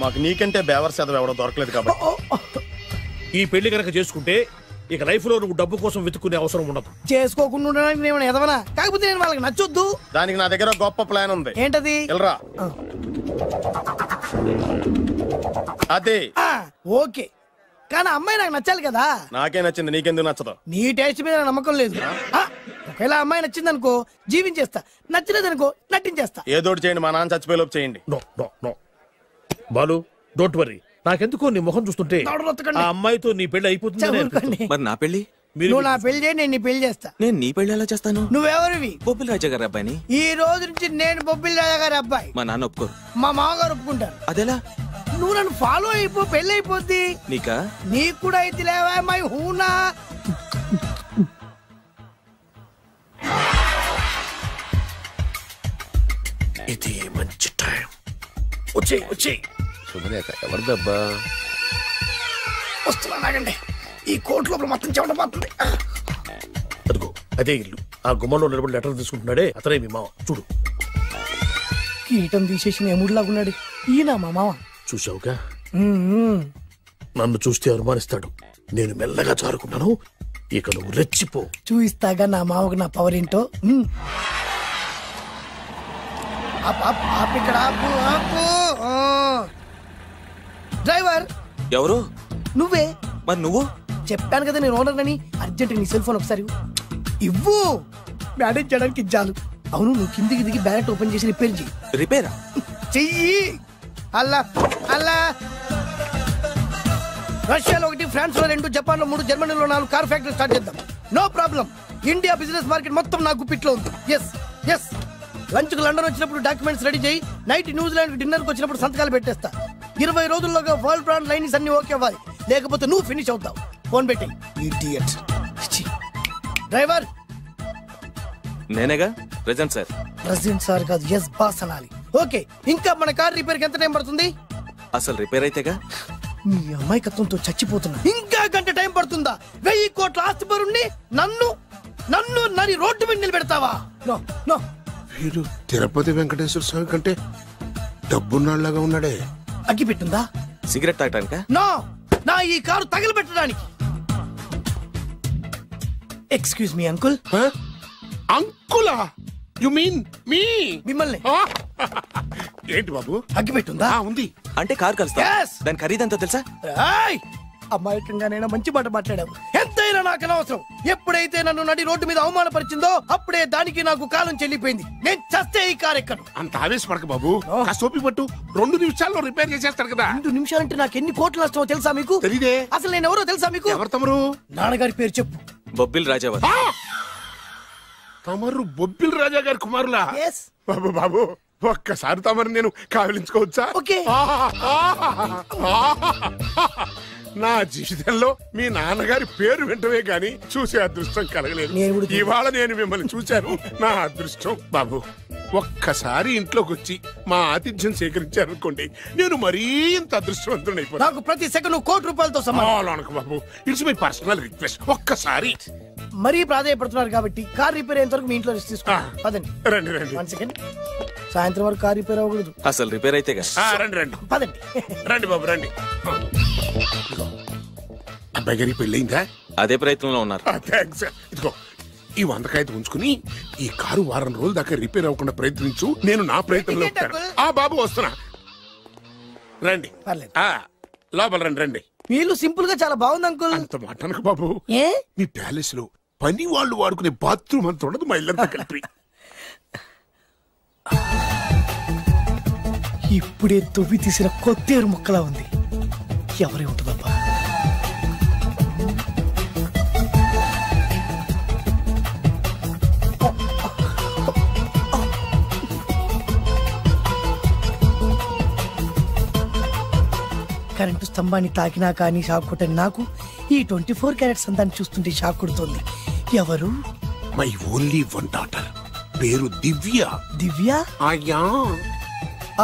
మాకు నీకంటే బేవర్ చదువు ఎవడో దొరకలేదు కాబట్టి. ఈ పెళ్లి కనుక చేసుకుంటే ఇక లైఫ్ లో నువ్వు డబ్బు కోసం వెతుక్కునే అవసరం ఉండదు. చేసుకోకుండా ఉండడానికి నేను ఎదవనా? కాకపోతే నేను వాళ్ళకి నచ్చొద్దు. దానికి నా దగ్గర గొప్ప ప్లాన్ ఉంది. ఏంటది? వెళ్ళరా. అదే. ఓకే, కానీ అమ్మాయి నాకు నచ్చాలి కదా. నాకే నచ్చింది, నీకెందుకు నచ్చదు? నీ టేస్ట్ మీద నమ్మకం లేదు. ఒకవేళ అమ్మాయి నచ్చింది అనుకో జీవించేస్తా, నచ్చలేదనుకో నటించేస్తా. ఏదోటి చేయండి, మా నాన్న చచ్చిపోయేలోపు చేయండి. Balu, don't worry. నాకెందుకో నీ ముఖం చూస్తుంటే ఆ అమ్మాయితో నీ పెళ్లి అయిపోతుంది. మరి నా పెళ్లి? నువ్వు నా పెళ్లి చేయి, నేను నీ పెళ్లి చేస్తా. నేను నీ పెళ్లి ఎలా చేస్తాను? నువ్వెవరివి? బొబ్బిలి రాజా గారి అబ్బాయిని. ఈ రోజు నుంచి నేను బొబ్బిలి రాజా గారి అబ్బాయి. మా నాన్న ఒప్పుకోరు. మా మామగారు ఒప్పుకుంటారు. అదెలా? నువ్వు నన్ను ఫాలో అయిపో, పెళ్లి అయిపోద్ది. నీకా? నీకు కూడా అయితే లేవా మై హూనా. ఇది మంచి టైం. వచ్చేయ్ వచ్చేయ్. శుభలేఖ ఎవరిదబ్బా? వస్తున్నాగండి. ఈ కోర్టు లోపల మొత్తం చెమటపోతుంది. అదిగో అదే ఇల్లు. ఆ గుమ్మంలో నిలబడి లెటర్ తీసుకుంటున్నాడే అతనే మీ మామ. చూడు, కీటం తీసేసిన ఎముడిలాగున్నాడు. ఈయన మా మామ. చూసావుగా, నన్ను చూస్తే అనుమానిస్తాడు. నేను మెల్లగా జారుకున్నాను. ఇక నువ్వు రెచ్చిపో. చూయిస్తాగా నా మామకు నా పవర్ ఏంటో. ఇక్కడ డ్రైవర్ ఎవరు? నువ్వే. మరి నువ్వు? చెప్పాను కదా నేను ఓనర్ అని. అర్జెంట్ నీ సెల్ ఫోన్ ఒకసారి ఇవ్వు. మేనేజ్ చేయడానికి ఇచ్చాను. అవును, నువ్వు కిందికి దిగి బ్యాలెట్ ఓపెన్ చేసి రిపేర్ చెయ్యి. రిపేరా? చెయ్యి. అల్లా అల్లా. రష్యాలో 1, ఫ్రాన్స్ లో 2, జపాన్ లో 3, జర్మనీలో 4 కార్ ఫ్యాక్టరీ స్టార్ట్ చేద్దాం. No problem. India business market మొత్తం నా గుప్పిట్లో ఉంది. Yes yes. లంచ్ కు లండన్ వచ్చినప్పుడు డాక్యుమెంట్స్ రెడీ చేయి. నైట్ న్యూజిలాండ్ డిన్నర్ కు వచ్చినప్పుడు సంతకాలు పెట్టేస్తా. 20 రోజుల్లోగా వరల్డ్ బ్రాండ్ లైన్స్ అన్ని ఓకే అవ్వాలి, లేకపోతే నువ్వు ఫినిష్ అవుతావు. ఫోన్ పెట్టి. ఇడియట్. డ్రైవర్. నేనేగా ప్రెజెంట్ సార్. ప్రెసిడెంట్ సార్ కాదు, ఎస్ బాస్ అనాలి. ఓకే, ఇంకా మన కార్ రిపేర్ కి ఎంత టైం పడుతుంది? అసలు రిపేర్ అయితేగా. నీ అమాయకత్వంతో చచ్చిపోతున్నా. ఇంకా గంట టైం పడుతుందా? 1000 కోట్ల ఆస్తి పరుణ్ణి నన్ను నరి రోడ్డు మీద నిలబెడతావా? No no. వీడు తిరుపతి వెంకటేశ్వర స్వామి కంటే డబ్బున్నాళ్ళగా ఉన్నాడే. అగ్గి పెట్టుందా? సిగరెట్ తాగటానికా? నో, నా ఈ కారు తగలబెట్టడానికి. Excuse me uncle. అంకులా? You mean me? మిమ్మల్ని. ఏంటి బాబు? అగ్గి పెట్టుందా? ఉంది. అంటే కారు కలుస్తా. దాని ఖరీదంతా తెలుసా? అమాయకంగానైనా మంచి మాట మాట్లాడావు. ఎంతైనా నాకు అనవసరం. ఎప్పుడైతే నన్ను నడి రోడ్డు మీద అవమానపరిచిందో అప్పుడే దానికి నాకు కాలం చెల్లిపోయింది. నేను చస్తే ఈ కారు ఎక్కను. అంత ఆవేశపడక బాబు, కాస్త ఓపిక పట్టు. 2 నిమిషాల్లో రిపేర్ చేసేస్తాడు కదా. 2 నిమిషాలంటే నాకు ఎన్ని కోట్లు నష్టమో తెలుసా మీకు? తెలీదే. అసలు నేను ఎవరో తెలుసా మీకు? ఎవరు తమరు? నాన్నగారి పేరు చెప్పు. బొబ్బిల్ రాజావారు. తమరు బొబ్బిల్ రాజా గారి కుమారులా? బాబు బాబు, ఒక్కసారి తమరు నేను కావలించుకోవచ్చా? నా జీవితంలో మీ నాన్నగారి పేరు వింటమే గాని చూసే అదృష్టం కలగలేదు. ఇవాళ నేను మిమ్మల్ని చూశాను, నా అదృష్టం. బాబు, ఒక్కసారి ఇంట్లోకి వచ్చి మా ఆతిథ్యం సేకరించారనుకోండి, నేను మరీ ఇంత అదృష్టవంతుడైపోయాను. నాకు ప్రతి సెకండ్ 1 కోటి రూపాయలతో సమానం. బాబు, ఇట్స్ మై పర్సనల్ రిక్వెస్ట్. ఒక్కసారి. మరీ ప్రాధాయపడుతున్నారు కాబట్టి కార్ రిపేర్ అయ్యేంత వరకు మీ ఇంట్లో రెస్ట్ తీసుకోండి. పదండి. రండి రండి. 1 సెకండ్. సాయంత్రం వరకు కార్ రిపేర్ అవ్వకూడదు. అసలు రిపేర్ అయితే రండి రండి. పదండి. రండి బాబు రండి. అబ్బాయి గారి పెళ్ళయిందా? అదే ప్రయత్నంలో ఉన్నారు. థాంక్స్. ఇదిగో ఈ 100 కాగితం ఉంచుకుని ఈ కారు వారం రోజుల దాకా రిపేర్ అవ్వకుండా ప్రయత్నించు. నేను నా ప్రయత్నంలో ఉంటాను. బాబు వస్తున్నా. రండి. లోపల రండి రండి. వీళ్ళు సింపుల్ గా చాలా బాగుంది అంకుల్. అంత మాట అనకు బాబు. మీ ప్యాలెస్ లో పని వాళ్ళు వాడుకునే బాత్రూమ్ అంత ఉండదు, మా ఇల్లంతా కలిపి. ఇప్పుడే తొవ్వి తీసిన కొత్తేరు ముక్కలా ఉంది. ఎవరే ఉంటుందబ్బా? కరెంటు స్తంభాన్ని తాకినా కానీ షాక్ కొట్టని నాకు ఈ 24 క్యారెట్స్ అందాన్ని చూస్తుంటే షాక్ కొడుతోంది. ఎవరు? My only 1 daughter. పేరు దివ్య. దివ్య?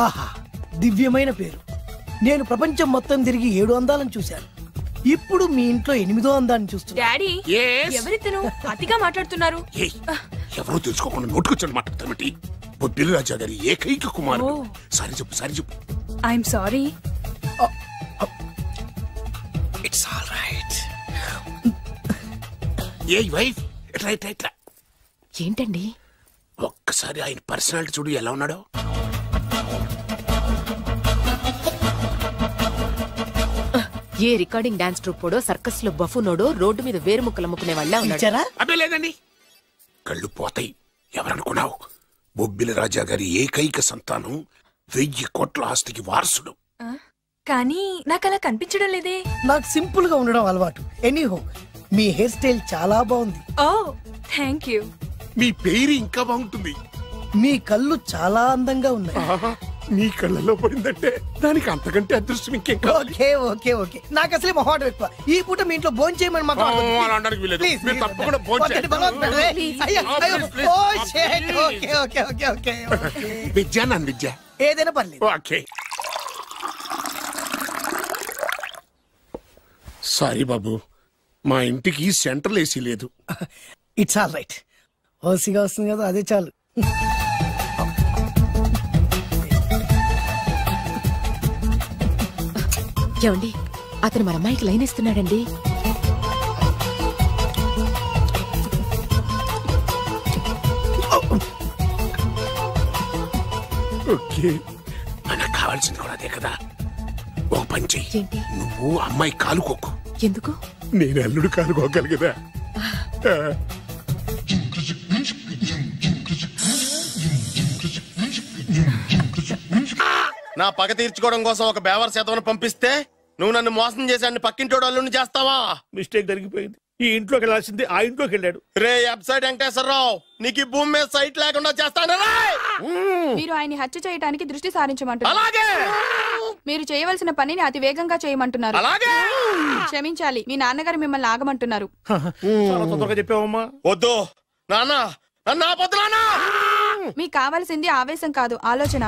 ఆహా, దివ్యమైన పేరు. నేను ప్రపంచం మొత్తం తిరిగి 7 అందాలను చూశాను. ఇప్పుడు మీ ఇంట్లో 8వ అందాన్ని చూస్తున్నా. డాడీ, ఎవరితను అతిగా మాట్లాడుతున్నారు? ఎవరో తెలుసుకోకుండా నోటుకొచ్చాను మాట్లాడతామటి. బొబ్బిలి రాజా గారి ఏకైక కుమారుడు. సారీ చెప్పు, సారీ చెప్పు. I'm sorry. It's all right. A wife, ఇట్లా ఇట్లా ఇట్లా. ఏంటండి? ఒక్కసారి ఆయన పర్సనాలిటీ చూడు ఎలా ఉన్నాడో. ఏ రికార్డింగ్ డాన్స్ ట్రూపోడో, సర్కస్ లో బఫునోడో రోడ్డు మీద వేరు ముక్కలు అమ్ముకునే వాళ్ళ ఉన్నాడు. అబ్బే లేదండి, కళ్ళు పోతాయి. ఎవరనుకున్నావు? బొబ్బిలి రాజా గారి ఏకైక సంతానం, 1000 కోట్ల ఆస్తికి వారసుడు. కానీ నాకు అలా కనిపించడం లేదే. నాకు సింపుల్ గా ఉండడం అలవాటు. ఎనీహో, మీ హెయిర్ స్టైల్ చాలా బాగుంది. ఓ థ్యాంక్ యూ. మీ పేరు ఇంకా బాగుంటుంది. మీ కళ్ళు చాలా అందంగా ఉన్నాయి. మీ కళ్ళలో పడిందంటే దానికి అంతకంటే అదృష్టం ఇంకేం కావాలి. ఓకే ఓకే ఓకే, నాకు అసలే మొహాటం ఎక్కువ. ఈ పూట మీ ఇంట్లో భోజనం చేయమని మాకు తప్పకుండా భోజనం. విద్య నన్ను విద్య ఏదైనా పర్లేదు. ఓకే. సారీ బాబు, మా ఇంటికి సెంట్రల్ ఏసీ లేదు. It's all right. ఓసీగా వస్తుంది కదా, అదే చాలు. ఏమండి, అతను మన అమ్మాయికి లైన్ ఇస్తున్నాడండి. ఓకే, మనకు కావాల్సింది కూడా అదే కదా. ఒక పని చెయ్యి, నువ్వు అమ్మాయి కాలుకోకు. ఎందుకు? నేను అల్లుడు కాలుకోగలి కదా. నా పగ తీర్చుకోవడం కోసం ఒక బేవర్ శాతం పంపిస్తే నువ్వు నన్ను మోసం చేశాన్ని పక్కింటోడు అల్లుడిని చేస్తావా? మిస్టేక్ జరిగిపోయింది. ఈ ఇంట్లోకి వెళ్ళాల్సింది ఆ ఇంట్లోకి వెళ్ళాడు. రే వెబ్సైట్ వెంకటేశ్వరరావు, నీకు ఈ భూమి మీద సైట్ లేకుండా చేస్తాను. మీరు ఆయన్ని హత్య చేయడానికి దృష్టి సారించమంటున్నారు. మీరు చేయవలసిన పనిని అతి వేగంగా చేయమంటున్నారు. క్షమించాలి, మీ నాన్నగారు మిమ్మల్ని ఆగమంటున్నారు. చాలా తొందరగా చెప్పావమ్మా. వద్దు నాన్న, నన్ను ఆపొద్దు నాన్న. మీకు కావాల్సింది ఆవేశం కాదు, ఆలోచన.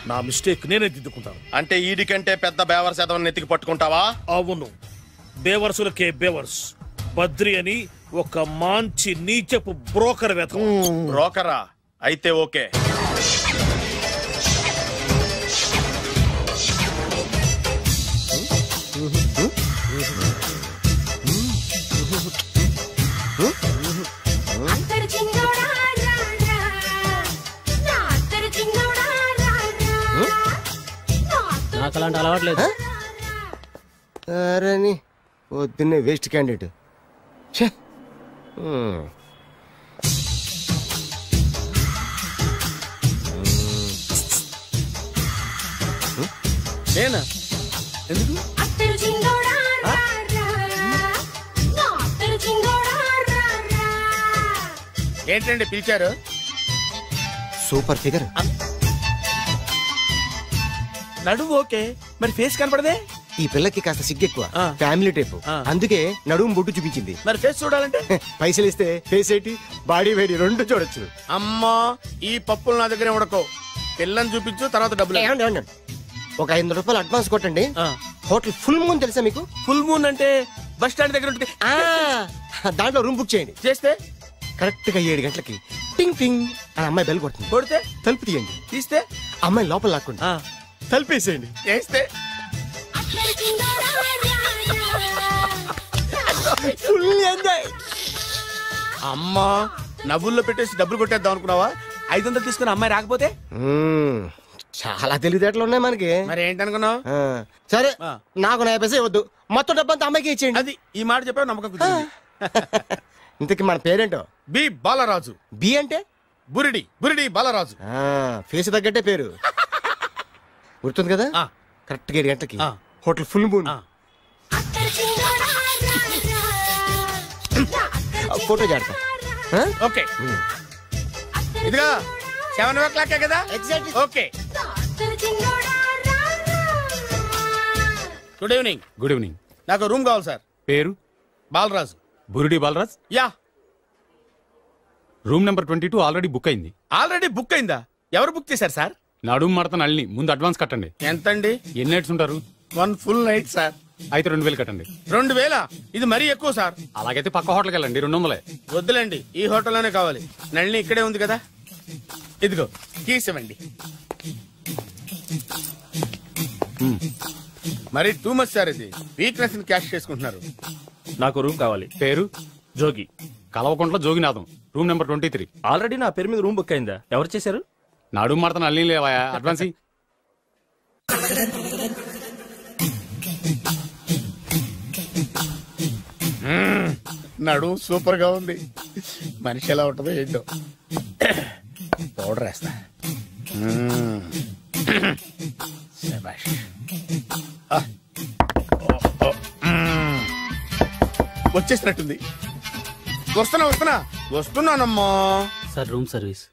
నా మిస్టేక్ నేనే దిద్దుకుంటాను. అంటే ఈడికంటే పెద్ద బేవర్స్ ఎదవని ఎత్తికి పట్టుకుంటావా? అవును, బేవర్సులకే బేవర్స్. బద్రి అని ఒక మంచి నీచపు బ్రోకర్ వేతం. బ్రోకరా? అయితే ఓకే. నాకు అలాంటి అలవాట్లేదు. అరే పొద్దున్నే వేస్ట్ క్యాండిడేట్. నేనా? ఎందుకు? ఏంటండి పిలిచారు? Super figure. నడుము ఓకే, మరి ఫేస్ కనపడదే. ఈ పిల్లకి కాస్త సిగ్గెక్కువ, ఫ్యామిలీ టైప్, అందుకే నడుము బొట్టు చూపించింది. మరి ఫేస్ చూడాలంటే పైసలు ఇస్తే ఫేస్ ఏంటి బాడీ వేడి రెండు చూడొచ్చు. అమ్మా, ఈ పప్పులు నా దగ్గర ఉడకో. పిల్లని చూపించు, తర్వాత డబ్బులు. ఒక 500 రూపాయలు అడ్వాన్స్ కొట్టండి. హోటల్ ఫుల్ మూన్ తెలుసా మీకు? ఫుల్ మూన్ అంటే బస్ స్టాండ్ దగ్గర ఉంటుంది. దాంట్లో రూమ్ బుక్ చేయండి. చేస్తే కరెక్ట్ గా 7 గంటలకి టింగ్ టింగ్ అని అమ్మాయి బెల్ కొడుతుంది. కొడితే తలుపు తీయండి. తీస్తే అమ్మాయి లోపల లాక్కుండి తలుపేసేయండి. చేస్తే ఫుల్ ఎంజాయ్. అమ్మా, నవ్వుల్లో పెట్టేసి డబ్బులు కొట్టేద్దాం అనుకున్నావా? 500 తీసుకుని అమ్మాయి రాకపోతే? చాలా తెలివితేటలు ఉన్నాయి మనకి. మరి ఏంటనుకున్నావు? సరే, నాకు 50 పైసలు ఇవ్వద్దు, మొత్తం డబ్బంతా అమ్మాయికి ఇచ్చేయండి. అది ఈ మాట చెప్పావు, నమ్మకం కుదిరింది. ఇంతకీ మన పేరేంటో? బి బాలరాజు. బి అంటే బురిడి. బురిడి బాలరాజు. ఫేస్ తగ్గట్టే పేరు. గుర్తుంది కదా? కరెక్ట్ గా 7 గంటలకి హోటల్ ఫుల్ మూన్. ఫోటో చేడతా. ఓకే, ఇదిగా 7 o'clock కదా? Exactly. Okay. Good evening. Good evening. నాకు రూమ్ కావాలి సార్. పేరు? Balaraju. Burudi Balaraj. Yeah. Room number 22 already book అయింది. ఆల్రెడీ బుక్ అయిందా? ఎవరు బుక్ చేశారు సార్? నడుము మడత నల్ని. ముందు అడ్వాన్స్ కట్టండి. ఎంతండి? ఎన్ని నైట్స్ ఉంటారు? 1 full night సార్. అయితే 2000 కట్టండి. 2000? ఇది మరీ ఎక్కువ సార్. అలాగైతే పక్క హోటల్కి వెళ్ళండి, 200. వద్దులేండి, ఈ హోటల్లోనే కావాలి. నళిని ఇక్కడే ఉంది కదా. ఇదిగో కీస్ ఇవ్వండి. మరి టూ మచ్ సార్, ఇది వీక్నెస్ ని క్యాష్ చేసుకుంటున్నారు. నాకు రూమ్ కావాలి. పేరు? జోగి. కలవకుంట్ల జోగినాథం. Room number 23. ఆల్రెడీ నా పేరు మీద రూమ్ బుక్ అయిందా? ఎవరు చేశారు? నడుము మడత నల్లి లేవా? అడ్వాన్స్. నడు సూపర్ గా ఉంది. మనిషి ఎలా ఉంటుందో ఏంటో. పౌడర్ వేస్తా. వచ్చేసినట్టుంది. వస్తున్నానమ్మా. Sir room service.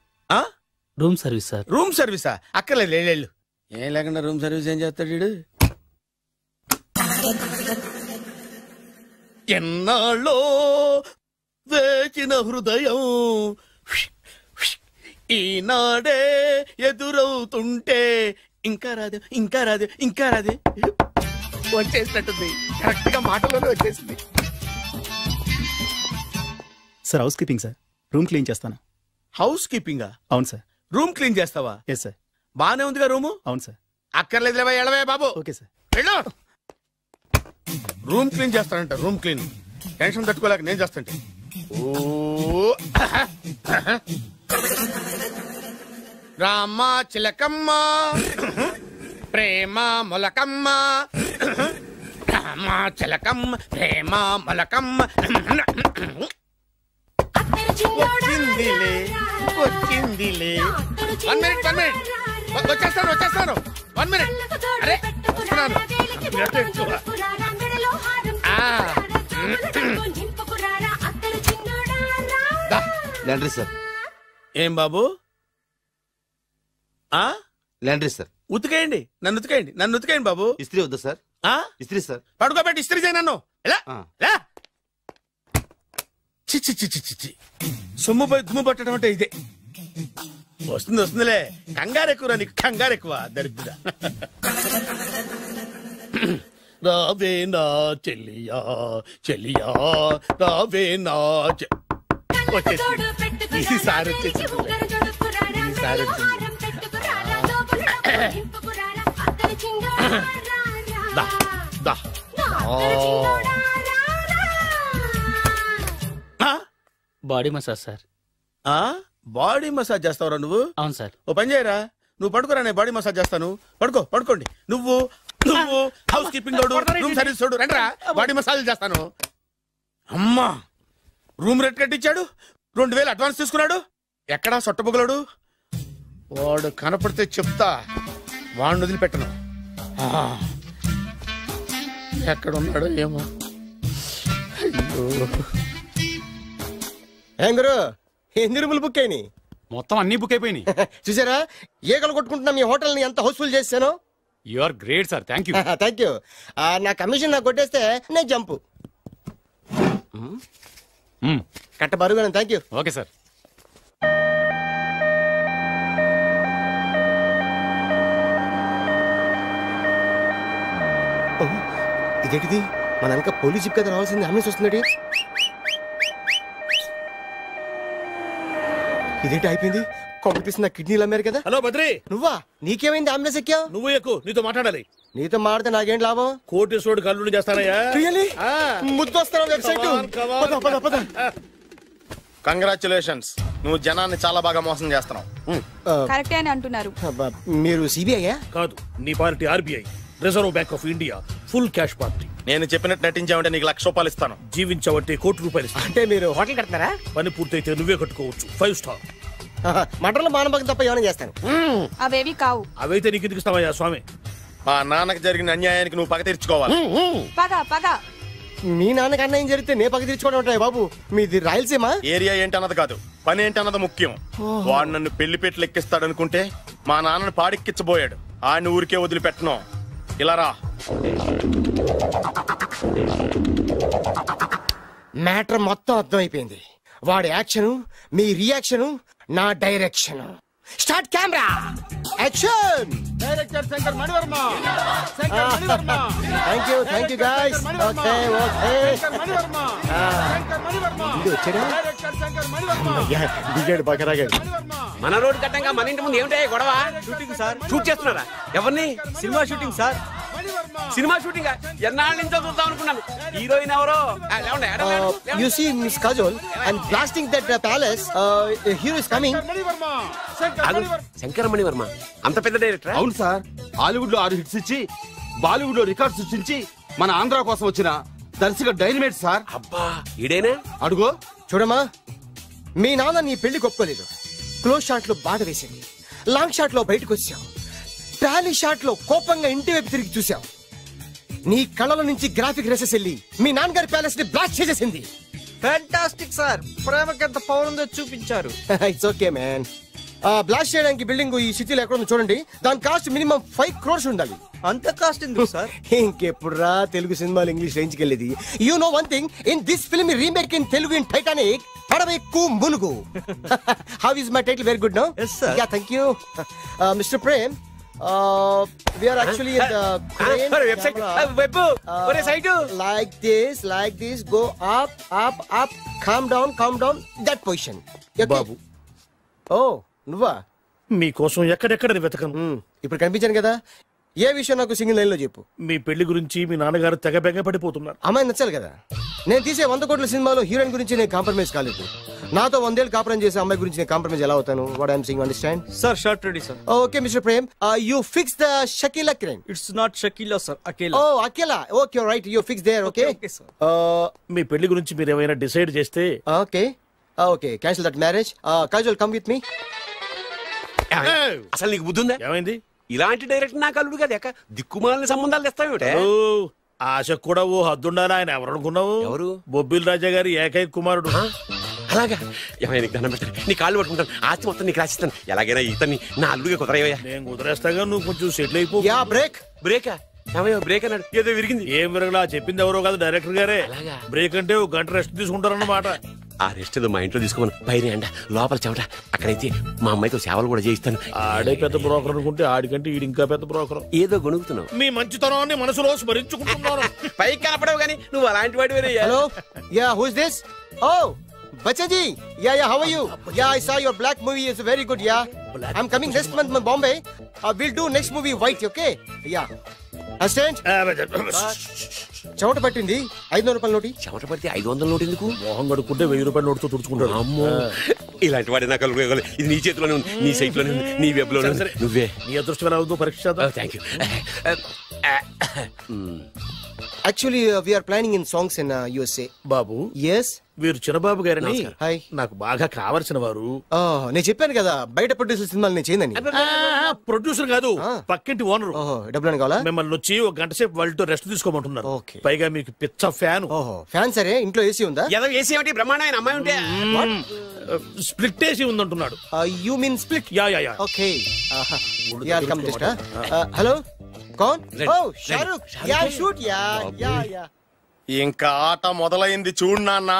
Room service sir. Room సర్వీసా? అక్కర్లేదు, లేళ్ళు. ఏం లేకుండా రూమ్ సర్వీస్ ఏం చేస్తాడు వీడు? ఎన్నాళ్ళో వేచిన హృదయం ఈనాడే ఎదురవుతుంటే ఇంకా రాదే, ఇంకా రాదే, ఇంకా రాదే. వచ్చేసినట్టుంది. కరెక్ట్ గా మాటలోనే వచ్చేసింది. Sir housekeeping sir. Room clean చేస్తాను. హౌస్ కీపింగా? అవును సార్. రూమ్ క్లీన్ చేస్తావా? Yes sir. బానే ఉందిగా రూము? అవును సార్. అక్కర్లేదు, ఎడవే బాబు. Okay sir. వెళ్ళు. రూమ్ క్లీన్ చేస్తానంట. Room clean. టెన్షన్ తట్టుకోలేక నేను చేస్తాంటే. ఓ రామ చిలకమ్మ ప్రేమ మొలకమ్మ, రామ చిలకమ్మ ప్రేమ మొలకమ్మ. వచ్చిందిలే వచ్చిందిలే. 1 minute. వచ్చేస్తాను. 1 minute. అరే వస్తున్నాను. Laundry sir. ఏం బాబు? Laundry sir. ఉతికేయండి, నన్ను ఉతికేయండి బాబు. ఇస్త్రీ వద్దా సార్? ఇస్త్రీ సార్. పడుకోబెట్టి ఇస్త్రీ చేయి నన్ను. ఎలా చిచ్చి సొమ్ము పోయి దుమ్ము పట్టడం అంటే ఇదే. వస్తుంది వస్తుందిలే, కంగారు ఎక్కువ, నీకు కంగారు ఎక్కువ దరిద్ర. రావే నా చెల్లియా చెల్లియా రావే నా ఈసారి body massage sir. Body massage చేస్తావురా నువ్వు? అవును సార్. ఓ పని చేయరా, నువ్వు పడుకోరా, నేను బాడీ మసాజ్ చేస్తాను. పడుకోండి. నువ్వు హౌస్ కీపింగ్ తోడు, రూమ్ సర్వీస్ తోడు, రండిరా బాడీ మసాజ్ చేస్తాను. అమ్మా, రూమ్ రేట్ కట్టించాడు, 2000 అడ్వాన్స్ తీసుకున్నాడు. ఎక్కడా సొట్టబొగలాడు? వాడు కనపడితే చెప్తా, వాడిని వదిలిపెట్టను. ఎక్కడ ఉన్నాడు ఏమో. ఏం గురు, ఎన్ని రూములు బుక్ అయినాయి? మొత్తం అన్ని బుక్ అయిపోయినాయి. చూసారా ఏగలు కొట్టుకుంటున్నా మీ హోటల్ ని ఎంత హౌస్ఫుల్ చేశాను. You are great sir, thank you. Thank you. నా కమిషన్ నాకు కొట్టేస్తే నేను జంపు కట్ట బరుగాను. Thank you. Okay sir. ఇదేంటిది, మన వెనక పోలీస్ జిప్ కదా రావాల్సింది, అంబులెన్స్ వస్తున్నాడు. ఇదేంటి అయిపోయింది, పంపిస్తుంది నా కిడ్నీలు అమ్మారు కదా. హలో బద్రి, నువ్వా? నీకేమైంది అంబులెన్స్ ఎక్కావు? నువ్వు ఎక్కువ, నీతో మాట్లాడాలి. నీతో మాడితే నాకేం లాభం? కోటేశ్వరుడు కల్లుడు చేస్తానయ్యా. ముద్దు వస్తాను వెబ్సైట్. కంగ్రాచులేషన్స్, నువ్వు జనాన్ని చాలా బాగా మోసం చేస్తున్నావు. కరెక్టే అని అంటున్నారు. మీరు సిబిఐ కాదు, నీ party RBI, reserve bank of India, full cash party. నేను చెప్పినట్టు నటించావంటే నీకు ₹1,00,000 ఇస్తాను. జీవించావంటే ₹1,00,00,000 ఇస్తాను. అంటే మీరు హోటల్ కడతారా? పని పూర్తయితే నువ్వే కట్టుకోవచ్చు, 5 స్టార్. మటన్లో మానభంగం తప్ప ఏమైనా చేస్తాను. అవేవి కావు. అవైతే నీకు ఎందుకు ఇస్తావయ్యా స్వామి? మా నాన్నకి జరిగిన అన్యాయానికి నువ్వు పగ తీర్చుకోవాలి. పగ మీ నాన్నకి అన్యాయం జరిగితే నే పగ తీర్చుకోవడం ఉంటాయి బాబు. మీది రాయలసీమ. ఏరియా ఏంటన్నది కాదు, పని ఏంటన్నది ముఖ్యం. వాడు నన్ను పెళ్లి పెట్లు ఎక్కిస్తాడు అనుకుంటే మా నాన్నని పాడెక్కించబోయాడు. ఆడిని ఊరికే వదిలిపెట్టను. ఇలా రా. మ్యాటర్ మొత్తం అర్థమైపోయింది. వాడి యాక్షన్, మీ రియాక్షన్, నా direction. Start camera, action. Director Shankar Mani Varma. Thank you guys. Okay దిగాడు బాగా రాగాడు. మన రోడ్డు కట్టంగా మన ఇంటి ముందు ఏమిటాయి గొడవ? Shooting sir. షూట్ చేస్తున్నారా? ఎవరిని? Cinema shooting sir. Cinema shooting ఎన్నాళ్ళ నుంచో చూద్దాం అనుకున్నాను. హీరోయిన్ ఎవరో? You see Miss Kajol, I'm blasting that palace. Hero is coming. Shankara Mani Varma అంత పెద్ద డైరెక్టర్? అవును సార్, హాలీవుడ్ లో 6 హిట్స్ ఇచ్చి బాలీవుడ్ లో రికార్డ్ సృష్టించి మన ఆంధ్ర కోసం వచ్చిన దర్శక డైనమేట్ సార్. అబ్బా, ఈడేనా? అడుగో. చూడమ్మా, మీ నాన్న నీ పెళ్లి ఒప్పుకోలేదు. క్లోజ్ షాట్ లో బాధ వేసింది, లాంగ్ షాట్ లో బయటకు వచ్చావు, టాలీ షాట్ లో కోపంగా ఇంటి వైపు తిరిగి చూసావు. నీ కళ్ళల నుంచి గ్రాఫిక్ రెసెస్ వెళ్ళి మీ నాన్నగారి ప్యాలెస్ ని బ్లాస్ట్ చేసేసింది. ఫ్యాంటాస్టిక్ సార్, ప్రేమకి ఎంత పవర్ ఉందో చూపించారు. It's okay man. బ్లాస్ట్ చేయడానికి బిల్డింగ్ ఈ సిటీలో ఎక్కడ ఉందో చూడండి. దాని కాస్ట్ మినిమం 5 crores ఉండాలి. అంత కాస్ట్ ఎందుకు సార్? ఇంకెప్పుడు రా తెలుగు సినిమాలు ఇంగ్లీష్ రేంజ్కి వెళ్ళేది. You know one thing, in this film remake in Telugu in Titanic, పడవెక్కు మునుగు. How is my title? Very good no. Yeah, thank you mister Prem. We are actually in the crane website. Like this, go up, calm down, that position. బాబు, నువ్వా? మీకోసం ఎక్కడెక్కడ వెతకను. ఇప్పుడు కనిపించాను కదా. ఏ విషయం నాకు single line లో చెప్పు. మీ పెళ్లి గురించి మీ నాన్నగారు తెగ బెంగ పడిపోతున్నారు. అమ్మాయి నచ్చాలి కదా. నేను తీసే 100 కోట్ల సినిమాలో హీరోయిన్ గురించి నేను కాంప్రమైజ్ కాలేదు. నాతో 100 ఏళ్ళు కాపురం చేసే అమ్మాయి గురించి నేను కాంప్రమైజ్ ఎలా అవుతాను? What I'm saying, understand? Sir shot ready sir. Okay mister Prem, you fix the Shakeela crane. It's not Shakeela sir, Akela. Oh Akela, okay right, you fix there. Okay మీ పెళ్లి గురించి మీరు ఏమైనా డిసైడ్ చేస్తే. Okay cancel that marriage. Kajal come with me. అసలు నీకు బుద్ధి ఉందా? ఏమైంది? ఇలాంటి డైరెక్టర్ నాకు అల్లుడు కదా, దిక్కుమాలని సంబంధాలు తెస్తావేమిటే? ఆశకు కూడా ఓ హద్దుండాలి. ఆయన ఎవరు అనుకున్నావు? ఎవరు? బొబ్బిల్ రాజా గారి ఏకైక కుమారుడు. అలాగా? ఏమైనా దండం పెడతాను, నీ కాళ్ళు పట్టుకుంటాను, ఆస్తి మొత్తం నీకు రాసిస్తాను. ఎలాగైనా ఇతన్ని నా అల్లుడిగా కుదరయ్యా. నేను కుదిరేస్తాగా, నువ్వు కొంచెం సెటిల్ అయిపో. బ్రేకా? బ్రేక్ అన్నాడు, ఏదో విరిగింది. ఏం విరగలా? చెప్పింది ఎవరో కాదు, డైరెక్టర్ గారే. బ్రేక్ అంటే 1 గంట రెస్ట్ తీసుకుంటారన్నమాట. ఆ రెస్ట్ ఏదో మా ఇంట్లో తీసుకోమను. పైన ఎండ లోపల చెమట. అక్కడైతే మా అమ్మాయితో సేవలు కూడా చేయిస్తాను. ఆడే పెద్ద బ్రోకర్ అనుకుంటే ఆడికంటే ఈడు ఇంకా పెద్ద బ్రోకర్. ఏదో గొనుగుతున్నావు. మీ మంచితనాన్ని మనసులో స్మరించుకుంటున్నాను. పైకి కనపడవు కానీ నువ్వు అలాంటి వాడి. Hello ya who is this? ఓ Bachchan ji, yeah, how are you? Yeah, I saw your black movie is very good, yeah. I'm coming next month in Bombay. We'll do next movie white, okay? Yeah. Assistant? చెమట పట్టింది 500 రూపాయల నోటి. చెమట పడితే 500 note ఎందుకు? మోహం కడుక్కుంటే 1000 రూపాయల నోటుతో తుడుచుకుంటాడు. అమ్మో, ఇలాంటి వాడి నాకు ఇది నీ చేతిలోనే ఉంది, నీ సైట్ లోనే ఉంది, నీ వెబ్ లోనే ఉంది. నువ్వే నీ అదృష్టం ఎలా ఉందో పరీక్ష. Thank you. Actually, we are planning in songs in USA. Babu, yes, వీరు చిన్నబాబు గారిని హాయ్ నాకు బాగా కావలసిన వారు. నేను చెప్పాను కదా బయట ప్రొడ్యూసర్ సినిమాలు నేను చేయదని. ప్రొడ్యూసర్ కాదు, పక్కింటి ఓనర్. డబ్బులు కావాలా? మిమ్మల్ని వచ్చి ఒక గంట సేపు వాళ్ళతో రెస్ట్ తీసుకోమంటున్నారు. పైగా మీకు పిచ్చ ఫ్యాన్. ఫ్యాన్ సరే, ఇంట్లో ఏసీ ఉందా? ఏసీ ఏమిటి, బ్రహ్మాండమైన అమ్మాయి ఉంటే స్ప్లిట్ ఏసీ ఉందంటున్నాడు. You mean split? Yeah yeah yeah. Okay, yeah come just. Hello, కౌన్? Oh Shahrukh. Yeah shoot. Yeah yeah yeah. ఇంకా ఆట మొదలైంది చూడు నాన్న.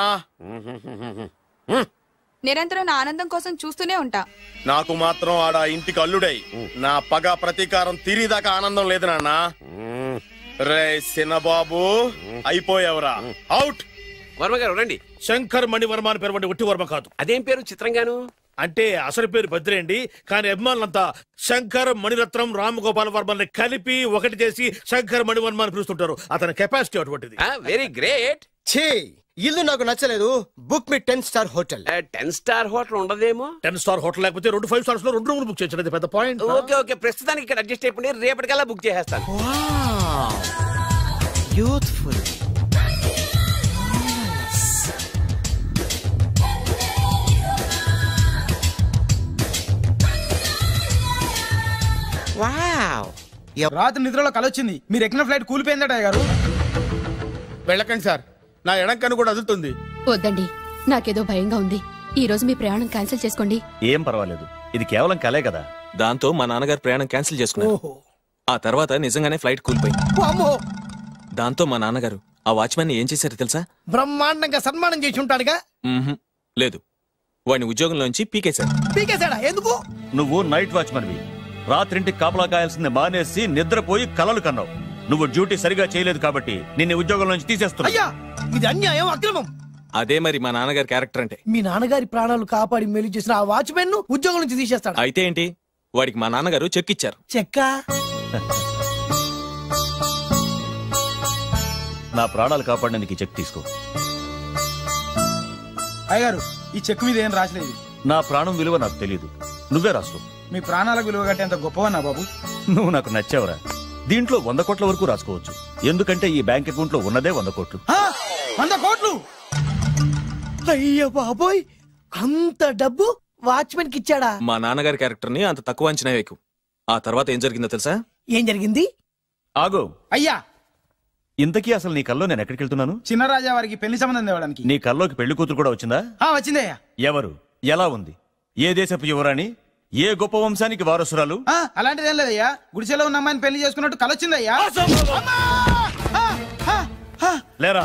నిరంతరం నా ఆనందం కోసం చూస్తూనే ఉంటా. నాకు మాత్రం ఆడ ఇంటికి అల్లుడై నా పగ ప్రతీకారం తీరిదాకా ఆనందం లేదు నాన్న. రే సినబాబు, అయిపోయావురా, అవుట్. వర్మ గారు రండి. శంకర్ మణివర్మ అని పేరు, ఒట్టి వర్మ కాదు. అదేం పేరు చిత్రంగాను? అంటే అసలు పేరు భద్రేండి, కానీ అభిమానులంతా శంకర్ మణిరత్నం రామగోపాల వర్మని కలిపి ఒకటి చేసి శంకర్ మణివర్మ అని పిలుస్తుంటారు. అతని కెపాసిటీ అటువంటిది. Very great. ఛీ, ఇల్లు నాకు నచ్చలేదు. బుక్ మీ 10 స్టార్ హోటల్. 10 స్టార్ హోటల్ ఉండదేమో. 10 స్టార్ హోటల్ లేకపోతే 2 5 స్టార్స్ లో 2 రూములు బుక్ చేయొచ్చు. పెద్ద పాయింట్. ఓకే ఓకే, ప్రస్తుతానికి ఇక్కడ అడ్జస్ట్ అయిపోయి రేపటికల్లా బుక్ చేసేస్తాను. యూత్ఫుల్. రాత్రి నిద్రలో కలొచ్చింది. మీరు ఎక్కిన ఫ్లైట్ కూలిపోయిందట గారు. వెళ్ళకండి సార్, నా ఎడం కన్ను కూడా అదులుతుంది. వద్దండి, నాకేదో భయంగా ఉంది. ఈ రోజు మీ ప్రయాణం క్యాన్సిల్ చేసుకోండి. ఏం పర్వాలేదు, ఇది కేవలం కలే కదా. దాంతో మా నాన్నగారు ప్రయాణం క్యాన్సిల్ చేసుకున్నారు. ఆ తర్వాత నిజంగానే ఫ్లైట్ కూలిపోయింది. దాంతో మా నాన్నగారు ఆ వాచ్మెన్ ఏం చేశారు తెలుసా? బ్రహ్మాండంగా సన్మానం చేసి ఉంటాడుగా. లేదు, వాడిని ఉద్యోగంలోంచి పీకేశారు. పీకేశాడా? ఎందుకు? నువ్వు నైట్ వాచ్మన్వి. రాత్రింటికి కాపలా కాయాల్సింది మానేసి నిద్రపోయి కలలు కన్నావు. నువ్వు డ్యూటీ సరిగా చేయలేదు కాబట్టి నిన్ను ఉద్యోగం నుంచి తీసేస్తున్నా. అయ్యా, ఇది అన్యాయం, అక్రమం. అదే మరి మా నాన్నగారి క్యారెక్టర్ అంటే. మీ నాన్నగారి ప్రాణాలు కాపాడి మేలు చేసిన ఆ వాచ్మెన్ ను ఉద్యోగం నుంచి తీసేస్తాడు. అయితే ఏంటి, వాడికి మా నాన్నగారు చెక్ ఇచ్చారు. చెక్కా? నా ప్రాణాలు కాపాడడానికి చెక్ తీసుకో. అయ్యగారు, ఈ చెక్ మీద ఏం రాసలేదు. నా ప్రాణం విలువ నాకు తెలియదు, నువ్వే రాసుకో. మీ ప్రాణాలకు విలువ కట్టేంత గొప్పవన్నా బాబు. నువ్వు నాకు నచ్చావురా. దీంట్లో 100 కోట్ల వరకు రాసుకోవచ్చు. ఎందుకంటే ఈ బ్యాంక్ అకౌంట్ లో ఉన్నదే 100 కోట్లు. 100 కోట్లు? అయ్యో బాబోయ్, అంత డబ్బు వాచ్మెన్ కి ఇచ్చాడా? మా నాన్నగారి క్యారెక్టర్ ని అంత తక్కువ అంచనా వేయకు. ఆ తర్వాత ఏం జరిగిందో తెలుసా? ఏం జరిగింది? ఆగో. అయ్యా, ఇంతకీ అసలు నీ కల్లో నేను ఎక్కడికి వెళ్తున్నాను? చిన్నరాజా వారికి పెళ్లి సంబంధం తేవడానికి. నీ కల్లోకి పెళ్లి కూతురు కూడా వచ్చిందా? వచ్చిందయ్యా. ఎవరు? ఎలా ఉంది? ఏ దేశపు యువరాణి? ఏ గొప్ప వంశానికి వారసురాలు? అలాంటిదేం లేదయ్యా. గుడిసెలో ఉన్న అమ్మాయిని పెళ్లి చేసుకున్నట్టు కలొచ్చిందయ్యా. లేరా?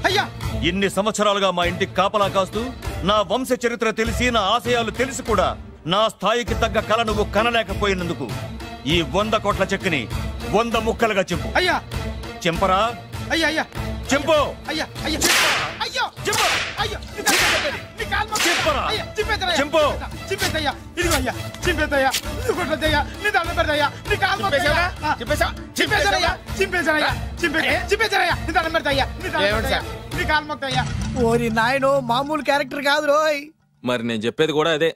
అయ్యా, ఇన్ని సంవత్సరాలుగా మా ఇంటికి కాపలా కాస్తూ నా వంశ చరిత్ర తెలిసి నా ఆశయాలు తెలిసి కూడా నా స్థాయికి తగ్గ కళ నువ్వు కనలేకపోయినందుకు ఈ 100 కోట్ల చెక్కుని 100 ముక్కలుగా చింపు. అయ్యా, చింపరా? అయ్యా అయ్యా, చింపు. అయ్యా అయ్యా, అయ్యో, చింపు. అయ్యో, చింపరా? చింపు. చింపేదయ్యా, ఇదిగో అయ్యా, చింపేదయ్యా, కొట్టదయ్యా, నీ దండం పెడదయ్యా, నీ కాలు మొక్కుదయ్యా. చింపేదయ్యా, చింపేదయ్యా, చింపేదయ్యా, నీ దండం పెడదయ్యా, నీ దండం పెడదయ్యా, నీ కాలు మొక్కుదయ్యా. ఓరి నాయనో, మామూలు క్యారెక్టర్ కాదు రోయ్. మరి నేను చెప్పేది కూడా అదే.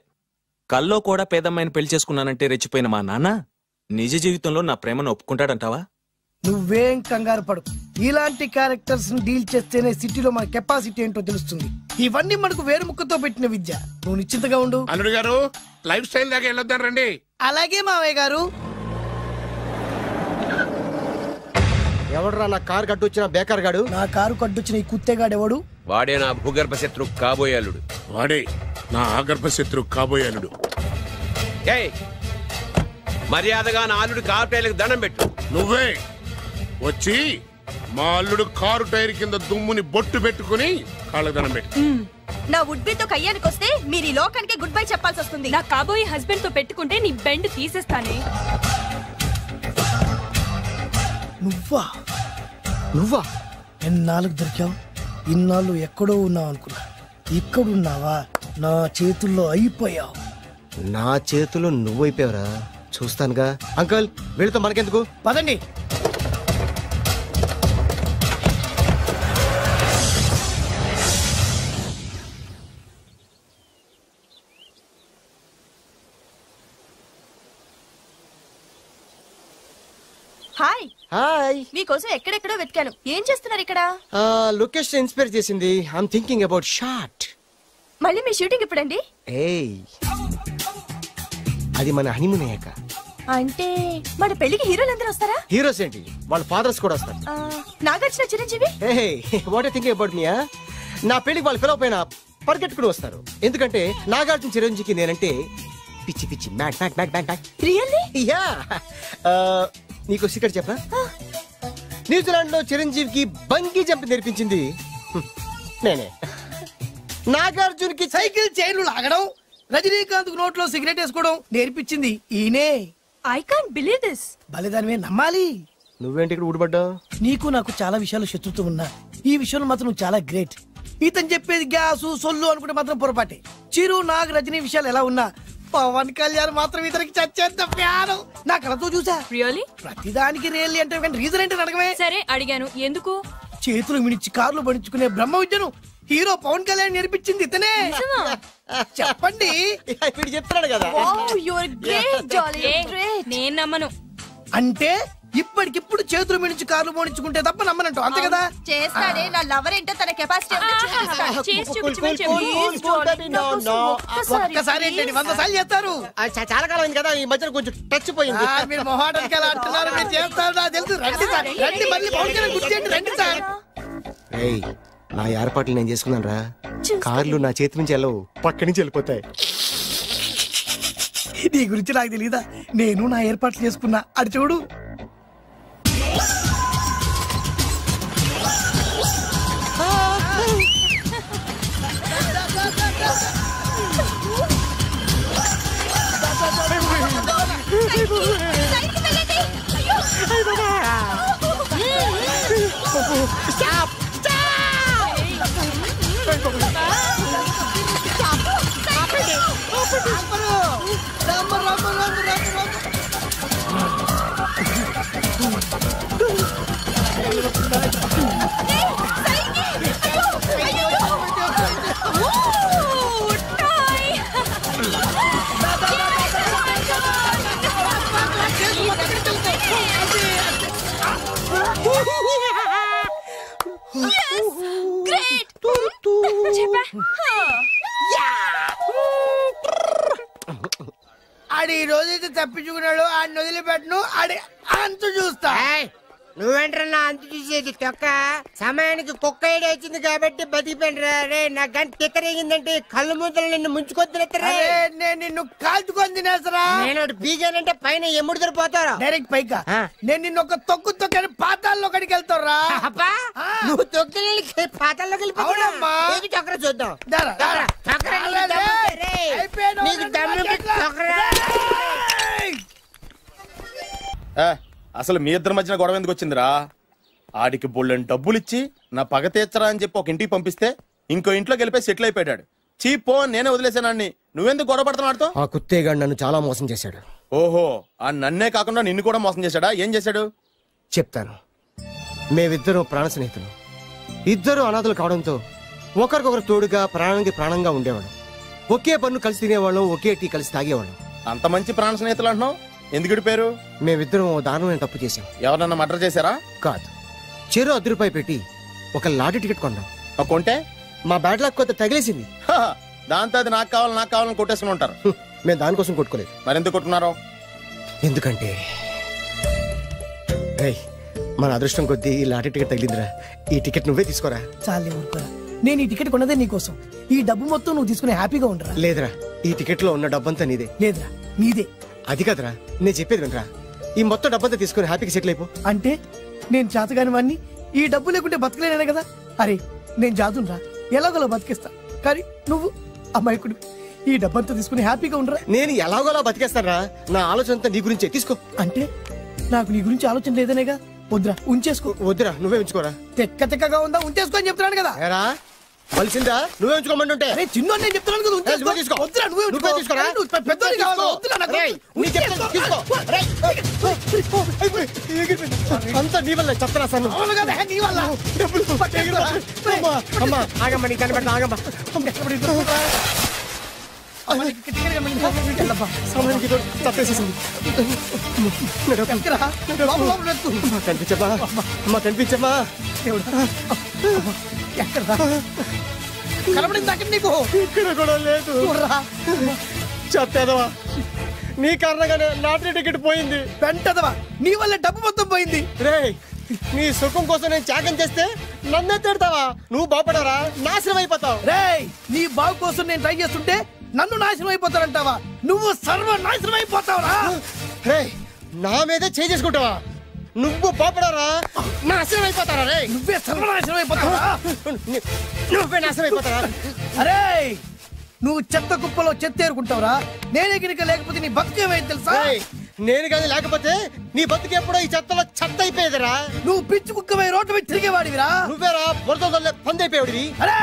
కల్లో కూడా పేదమ్మాయిని పెళ్లి చేసుకున్నానంటే రెచ్చిపోయిన మా నాన్న నిజ జీవితంలో నా ప్రేమను ఒప్పుకుంటాడంటావా? నువ్వేం కంగారు పడు. ఇలాంటి క్యారెక్టర్స్ ని డీల్ చేస్తేనే సిటీలో మన కెపాసిటీ ఏంటో తెలుస్తుంది. ఇవన్నీ మనకు వేరు ముక్కతో పెట్టిన విద్య. నువ్వు నిశ్చింతగా ఉండు. అల్లుడు గారు, లైఫ్ స్టైల్ దాకా వెళ్ళొద్దాం రండి. అలాగే మావయ్య గారు. ఎవడరా నా కారు కట్టొచ్చిన బేకార్ గాడు? నా కారు కట్టొచ్చిన ఈ కుత్తేగాడు ఎవడు? వాడే నా భూగర్భ శత్రు కాబోయే అల్లుడు. వాడే నా ఆగర్భ శత్రు కాబోయే అల్లుడు. మర్యాదగా నా అల్లుడు కారు టైర్లకు దండం పెట్టు. నువ్వే వచ్చి మా అల్లుడు కారు టైర్ కింద దుమ్ముని బొట్టు పెట్టుకుని కాళ్ళకు దండం పెట్టు. నా వుడ్బితో కయ్యానికి వస్తే మీరు ఈ లోకానికి గుడ్ బై చెప్పాల్సి వస్తుంది. నా కాబోయే హస్బెండ్ తో పెట్టుకుంటే నీ బెండ్ తీసేస్తానే. నువ్వా ఎన్నాళ్ళకు దొరికావు? ఇన్నాళ్ళు ఎక్కడో ఉన్నావు అనుకున్నా, ఇక్కడున్నావా? నా చేతుల్లో అయిపోయావు. నా చేతిలో నువ్వైపోయావురా, చూస్తానుగా. అంకుల్ వీళ్ళతో మనకెందుకు, పదండి. హాయ్. హాయ్. మీకోసం ఎక్కడెక్కడో వెతికాను. ఏం చేస్తున్నారు ఇక్కడ? లొకేషన్ ఇన్స్పైర్ చేసింది. I'm thinking about shot. మళ్ళీ మీ షూటింగ్ ఎప్పుడండి? ఏయ్, అది మన హనీమూన్ అయ్యాక. అంటే మన పెళ్లికి హీరోలందరూ వస్తారా? హీరోస్ ఏంటి, వాళ్ళ ఫాదర్స్ కూడా వస్తారు. Nagarjuna, Chiranjeevi. What you thinking about me? నా పెళ్లికి వాళ్ళు పిలవపోయినా పరిగెట్టుకుని వస్తారు. ఎందుకంటే నాగార్జున చిరంజీవికి నేనంటే పిచ్చి పిచ్చి మ్యాట్ మ్యాట్ మ్యాట్ మ్యాట్ మ్యాట్. రియల్లీ? యా. నీకు సీక్రెట్ చెప్పా? న్యూజిలాండ్ లో చిరంజీవికి బంగీ జంప్ నేర్పించింది నేనే. నాగార్జున్ కి సైకిల్ చైన్లు లాగడం, రజనీకాంత్ నోట్లో సిగరెట్ వేసుకోవడం నేర్పించింది ఈయనే. I can't believe this. బలిదానమే నమ్మాలి. నువ్వేంటి ఇక్కడ ఊడిపడ్డావు? నీకు నాకు చాలా విషయాలు శత్రుత్వం ఉన్నా ఈ విషయంలో మాత్రం నువ్వు చాలా గ్రేట్. ఇతను చెప్పేది గ్యాసు సొల్లు అనుకుంటే మాత్రం పొరపాటే. చిరు, నాగ్, రజనీ విషయాలు ఎలా ఉన్నా పవన్ కళ్యాణ్ మాత్రం ఇతనికి చచ్చేంత ప్యాను. నా కళతో చూసా. రియల్లీ? ప్రతిదానికి రియల్లీ అంటే రీజన్ ఏంటి అడగమే. సరే అడిగాను, ఎందుకు? చేతులు మిడిచి కార్లు పడించుకునే బ్రహ్మ విద్యను హీరో పవన్ కళ్యాణ్ నేర్పించింది ఇతనే. చెప్పండి. వీడు చెప్తున్నాడు కదా. నేను నమ్మను. అంటే ఇప్పటికిప్పుడు చేతులు మిడిచి కార్లు పోనించుకుంటే తప్ప నమ్మనంటావు, అంతే కదా? చేస్తాడే. నా లవర్ ఏంటో తన కెపాసిటీ ఒక్కసారి ఏంటండి 100 సార్లు చేస్తారు. చాలా కాలం అయింది కదా, ఈ మధ్యన కొంచెం టచ్ పోయింది. మీరు మొహాటానికి ఎలా అంటున్నారు? మీరు చేస్తారు నాకు తెలుసు. రండి సార్, రండి. మళ్ళీ పవన్ కళ్యాణ్ గుర్తేయండి. రండి సార్. నా ఏర్పాట్లు నేను చేసుకున్నాను రా. కార్లు నా చేతి నుంచి వెళ్ళవు, పక్క నుంచి వెళ్ళిపోతాయి. నీ గురించి నాకు తెలీదా? నేను నా ఏర్పాట్లు చేసుకున్నా. అడి చూడు. ఆడి ఈ రోజైతే తప్పించుకున్నాడు. ఆడిని వదిలిపెట్టను. ఆడి అంతు చూస్తా. నువ్వేంట్రా అంతు చూసేది? తొక్క సమయానికి కుక్క ఏడు వచ్చింది కాబట్టి బతికిపోయినరా. రే నా గంట తిక్కరేగిందంటే కళ్ళు ముద్దలు నిన్ను ముంచుకొద్దులెత్తరా. నేను నిన్ను కాల్చుకొని తినేసరా. నేను బీగానంటే పైన ఎముడు దొరిపోతారా డైరెక్ట్ పైకా. నేను నిన్ను ఒక తొక్కు తొక్కని పాతాల్లో కడికి వెళ్తారా. నువ్వు తొక్కి పాతాల్లోకి వెళ్ళిపోతావమ్మా. చక్ర చూద్దాం. అసలు మీ ఇద్దరి మధ్యన గొడవ ఎందుకు వచ్చిందిరా? ఆడికి బొళ్ళని డబ్బులు ఇచ్చి నా పగ తీర్చరా అని చెప్పి ఒక ఇంటికి పంపిస్తే ఇంకో ఇంట్లో గెలిపే సెటిల్ అయిపోయాడు. చీపో నేనే వదిలేసానాన్ని. నువ్వెందుకు గొడవ పడుతున్నాడుతో? ఆ కుత్తేగాడు నన్ను చాలా మోసం చేశాడు. ఓహో, ఆ నన్నే కాకుండా నిన్ను కూడా మోసం చేశాడా? ఏం చేశాడు చెప్తాను. మేమిద్దరం ప్రాణ స్నేహితులు. ఇద్దరు అనాథలు కావడంతో ఒకరికొకరు తోడుగా ప్రాణానికి ప్రాణంగా ఉండేవాళ్ళం. ఒకే పన్ను కలిసి తినేవాళ్ళం, ఒకే టీ కలిసి తాగేవాళ్ళం. అంత మంచి ప్రాణ స్నేహితులు అంటున్నావు, ఎందుకు పేరు? మేమిద్దరం దారుణమైన తప్పు చేశాం. ఎవరన్నా మర్డర్ చేశారా? కాదు, చెరో 10 రూపాయలు పెట్టి ఒక లాటరీ టికెట్ కొన్నాం. కొంటే మా బ్యాడ్ లక్ కొంత తగిలేసింది. దాంతో అది నాకు కావాలని కొట్టేసుకుని ఉంటారు. మేము దానికోసం కొట్టుకోలేదు. మరెందుకు కొట్టుకున్నారో? ఎందుకంటే మన అదృష్టం కొద్దీ ఈ లాటరీ టికెట్ తగిలిందిరా. ఈ టికెట్ నువ్వే తీసుకోరా. చాలే ఊరుకోరా. నేను ఈ టికెట్ కొన్నదే నీకోసం. ఈ డబ్బు మొత్తం నువ్వు తీసుకుని హ్యాపీగా ఉండరా. లేదురా, ఈ టికెట్ లో ఉన్న డబ్బంతా నీదే. లేదురా, నీదే. అది కదరా, నేను చెప్పేది వినరా. ఈ మొత్తం డబ్బంతా తీసుకుని హ్యాపీగా సెటిల్ అయిపో. అంటే నేను చేతగాని వాడిని, ఈ డబ్బు లేకుంటే బతకలేనే కదా. అరే నేను జాదునరా, ఎలాగోలా బతికిస్తా. కానీ నువ్వు అమాయకుడు. ఈ డబ్బంతా తీసుకుని హ్యాపీగా ఉండరా? నేను ఎలాగోలా బతికేస్తారా? నా ఆలోచన అంతా నీ గురించే. తీసుకో. అంటే నాకు నీ గురించి ఆలోచన లేదనేగా? వద్దురా, ఉంచేసుకో. వద్దురా, నువ్వే ఉంచుకోరా. తెక్కగా ఉందా? ఉంచేసుకో అని చెప్తున్నాను కదా. ఏరా కలిసిందా? నువ్వే ఉంచుకోమంటుంటే చిన్న నేను చెప్తున్నాను కదా, ఉంచేసుకో. తీసుకో. వద్దురా, నువ్వే తీసుకోరా. పెద్దోని కావాలి. వద్దురా, నాకు తీసుకో. అంతా నీ వల్ల చెప్తారా సార్? అవును కదా, నీ వల్ల. అమ్మా ఆగమ్మా, నీ కని పెడతా. ఆగమ్మా. కనిపించమ్మా, అమ్మా కనిపించమ్మా. ఎక్కడ కనబడింది అక్కడ నీకు? ఇక్కడ కూడా లేదు. చెత్తదవా, నీ కారణంగానే లాటరీ టికెట్ పోయింది. వెంటదవా, నీ వల్ల డబ్బు మొత్తం పోయింది. రే, నీ సుఖం కోసం నేను త్యాగం చేస్తే నన్నే తిడతావా? నువ్వు బాగుపడరా, నాశనం అయిపోతావు. రే, నీ బాగు కోసం నేను ట్రై చేస్తుంటే నన్ను నాశనం అయిపోతానంటావా? నువ్వు సర్వ నాశనం అయిపోతావురా. రే, నా మీదే చేసుకుంటావా? నువ్వు బాగుపడరా, నాశనం అయిపోతారా? రే, నువ్వే సర్వనాశనం అయిపోతావా? నువ్వే నాశనం అయిపోతారా? అరే, నువ్వు చెత్త కుప్పలో చెత్త ఏరుకుంటావురా. నేనే గినక లేకపోతే నీ బతుకేమైంది తెలుసా? నేను కానీ లేకపోతే నీ బతుకు ఎప్పుడో ఈ చెత్తలో చెత్త అయిపోయేదిరా. నువ్వు పిచ్చి కుక్కమై రోడ్డు మీద తిరిగేవాడివిరా. నువ్వేరా బురదలే పంది అయిపోయాడివి. అరే,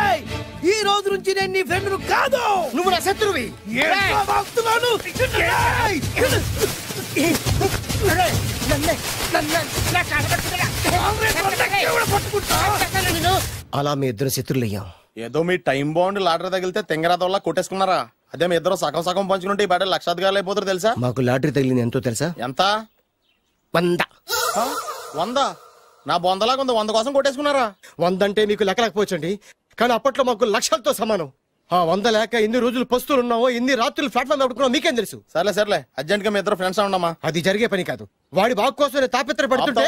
ఈ రోజు నుంచి నేను నీ ఫ్రెండ్ కాదు, నువ్వు నా శత్రువి. అలా మీ ఇద్దరు శత్రులయ్యాం. ఏదో మీ టైం బాండ్ లాటరీ తగిలితే తెంగరాదోళ్ళ కొట్టేసుకున్నారా? అదే మీ ఇద్దరు సగం సగం పంచుకుంటే ఈ బయట లక్షాధికారులు అయిపోతారు తెలుసా? మాకు లాటరీ తగిలింది ఎంతో తెలుసా? ఎంత? 100. 100? నా బొందలాగా ఉంది. 100 కోసం కొట్టేసుకున్నారా? 100 అంటే మీకు లెక్కలేకపోవచ్చండి, కానీ అప్పట్లో మాకు లక్షలతో సమానం. ఆ 100 లేక ఎన్ని రోజులు పస్తులు ఉన్నావో, ఎన్ని రాత్రులు ప్లాట్ఫామ్ పెట్టుకున్నావు మీకేం తెలుసు? సర్లే అర్జెంట్ గా మీ ఇద్దరు ఫ్రెండ్స్ ఉండమ్మా. అది జరిగే పని కాదు. వాడి బాగు కోసం తాపిత్ర పడుతుంటే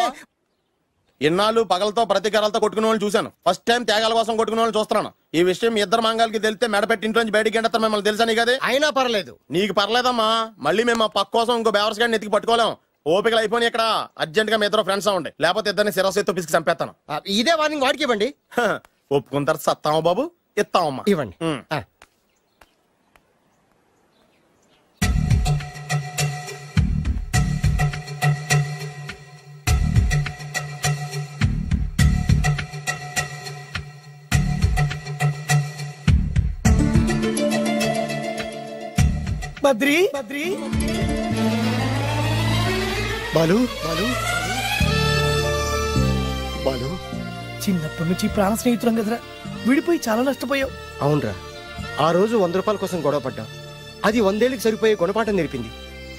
ఇన్నాళ్ళు పగలతో ప్రతీకారాలతో కొట్టుకునే వాళ్ళు చూశాను. ఫస్ట్ టైం త్యాగాల కోసం కొట్టుకునే వాళ్ళు చూస్తున్నాను. ఈ విషయం మీ ఇద్దరు మంగాలకి తెలిస్తే మెడపెట్టి ఇంట్లో నుంచి బయటికి ఎండతారు. మిమ్మల్ని తెలుసా నీకు? అది అయినా పర్లేదు. నీకు పర్లేదమ్మా. మళ్ళీ మేము ఆ పక్క కోసం ఇంకో బేవర్స్ గాడిని ఎత్తికి పట్టుకోలేం. ఓపికలు అయిపోయి ఇక్కడ అర్జెంట్ గా మీ ఇద్దరు ఫ్రెండ్స్ అవ్వండి, లేకపోతే ఇద్దరిని శిరస్సు పిసికి చంపేస్తాను. ఇదే వార్నింగ్ వాడికి ఇవ్వండి. ఒప్పుకుంటారు. సత్తామా బాబు? ఇస్తామమ్మా. ఇవ్వండి. బద్రి బాలు చిన్నప్పటి నుంచి ప్రాణ స్నేహితులం కదరా, విడిపోయి చాలా నష్టపోయావు. అవునరా, ఆ రోజు 100 రూపాయల కోసం గొడవ పడ్డా. అది 100 ఏళ్ళకి సరిపోయే గుణపాఠం నేర్పింది.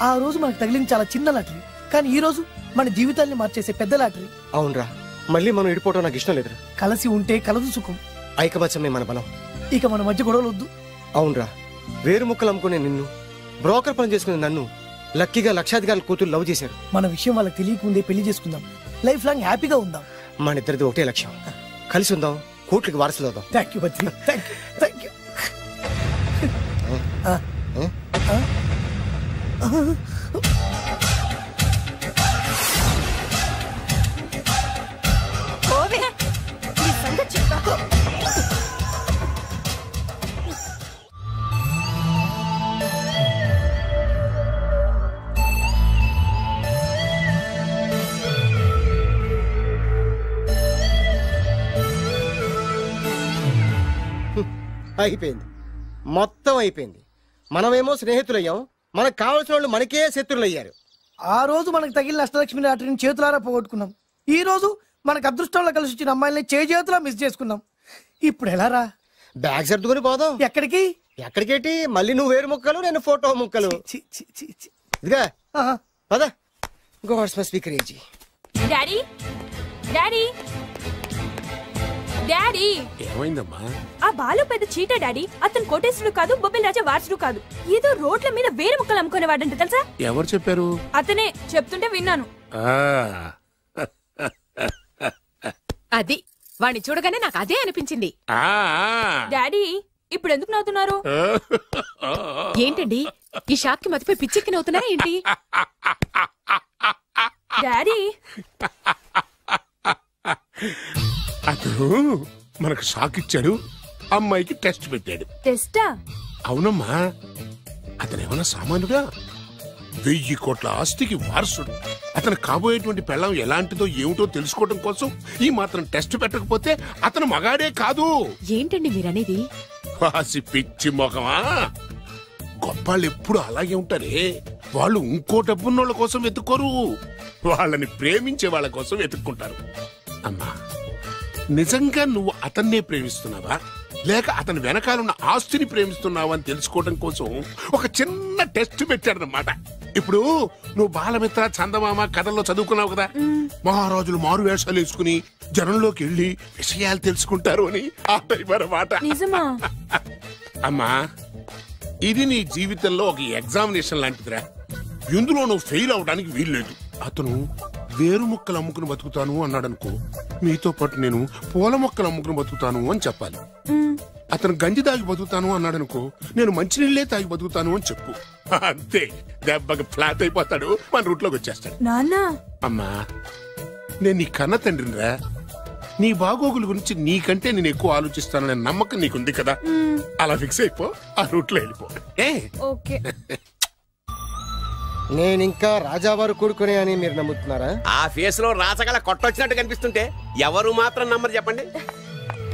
ఆ రోజు మనకు తగిలింది చాలా చిన్న లాటరీ, కానీ ఈ రోజు మన జీవితాన్ని మార్చేసే పెద్ద లాటరీ. అవునరా, మళ్ళీ మనం విడిపోవడం నాకు ఇష్టం లేదురా. కలిసి ఉంటే కలదు సుఖం. ఐకమత్యమే మన బలం. ఇక మన మధ్య గొడవలు వద్దు. అవునరా, వేరు ముక్కలు అమ్ముకునే నిన్ను, బ్రోకర్ పని చేసుకునే నన్ను లక్కీగా లక్షాధికారుల కూతురు లవ్ చేశారు. మన విషయం వాళ్ళకి తెలియకముందే పెళ్లి చేసుకుందాం, లైఫ్ లాంగ్ హ్యాపీగా ఉందాం. మన ఇద్దరిది ఒకటే లక్ష్యం, కలిసి ఉందాం, కోట్లకి వారసులు అవుదాం. Thank you Badri, thank you. అయిపోయింది, మొత్తం అయిపోయింది. మనమేమో స్నేహితులయ్యాం, మనకు కావాల్సిన వాళ్ళు మనకే శత్రులయ్యారు. ఆ రోజు మనకు తగిలిన అష్టలక్ష్మి లాటరీని చేతులారా పోగొట్టుకున్నాం. ఈ రోజు మనకు అదృష్టంలో కలిసి వచ్చిన అమ్మాయిని చేతులా మిస్ చేసుకున్నాం. ఇప్పుడు ఎలా రా? బ్యాగ్ సర్దుకుని పోదాం. ఎక్కడికి? ఎక్కడికేటి? మళ్ళీ నువ్వు వేరు ముక్కలు, నేను ఫోటో ముక్కలు. ఇదిగా పద. God's must be crazy. Daddy daddy daddy ఏమైందమ్మా? ఆ బాలు పెద్ద చీట డాడీ. అతను కోటేశ్వరుడు కాదు, బొబ్బిల్ రాజా వారసుడు కాదు. ఏదో రోడ్ల మీద వేరే ముక్కలు అమ్ముకునేవాడంట తెలుసా? ఎవరు చెప్పారు? అతనే చెప్తుంటే విన్నాను. అది వాణ్ణి చూడగానే నాకు అదే అనిపించింది. డాడీ ఇప్పుడు ఎందుకు నవ్వుతున్నారు? ఏంటండి ఈ షాక్ కి మతిపోయి పిచ్చెక్కి నవ్వుతున్నారా ఏంటి? డాడీ అతను మనకు షాక్ ఇచ్చాడు, అమ్మాయికి టెస్ట్ పెట్టాడు. టెస్టా? అవునమ్మా, అతనేమన్నా సామాన్యుడా? 1000 కోట్ల ఆస్తికి వారసుడు. అతను కాబోయేటువంటి పెళ్ళం ఎలాంటిదో ఏమిటో తెలుసుకోవడం కోసం ఈ మాత్రం టెస్ట్ పెట్టకపోతే అతను మగాడే కాదు. ఏంటండి మీరనేది? వాసి పిచ్చి మొఖమా, గొప్పాళ్ళు ఎప్పుడు అలాగే ఉంటారే. వాళ్ళు ఇంకో డబ్బున్నోళ్ళ కోసం వెతుక్కోరు, వాళ్ళని ప్రేమించే వాళ్ళ కోసం వెతుక్కుంటారు. అమ్మా, నిజంగా నువ్వు అతన్నే ప్రేమిస్తున్నావా లేక అతని వెనకాలన్న ఆస్తిని ప్రేమిస్తున్నావా అని తెలుసుకోవడం కోసం ఒక చిన్న టెస్ట్ పెట్టాడనమాట. ఇప్పుడు నువ్వు బాలమిత్ర, చందమామ కథల్లో చదువుకున్నావు కదా, మహారాజులు మారు వేషాలు వేసుకుని జనంలోకి వెళ్లి విషయాలు తెలుసుకుంటారు అని ఆ టైప్ అన్నమాట. అమ్మా, ఇది నీ జీవితంలో ఒక ఎగ్జామినేషన్ లాంటిదిరా. ఇందులో నువ్వు ఫెయిల్ అవడానికి వీల్లేదు. అతను వేరు మొక్కలు అమ్ముకుని బతుకుతాను అన్నాడనుకో, మీతో పాటు నేను పూల మొక్కలు అమ్ముకుని బతుకుతాను అని చెప్పాలి. అతను గంజి తాగి బతుకుతాను అన్నాడనుకో, నేను మంచినీళ్ళే తాగి బతుకుతాను అని చెప్పు. అంతే, దెబ్బకి ఫ్లాట్ అయిపోతాడు, మన రూట్లోకి వచ్చేస్తాడు. అమ్మా, నేను నీ కన్న తండ్రినిరా. నీ బాగోగుల గురించి నీకంటే నేను ఎక్కువ ఆలోచిస్తాననే నమ్మకం నీకుంది కదా, అలా ఫిక్స్ అయిపో, ఆ రూట్లో వెళ్ళిపో. నేను ఇంకా రాజావారు కూడుకునే అని మీరు నమ్ముతున్నారా? ఆ ఫేస్ లో రాచగల కొట్టొచ్చినట్టు కనిపిస్తుంటే ఎవరు మాత్రం నమ్మరు చెప్పండి.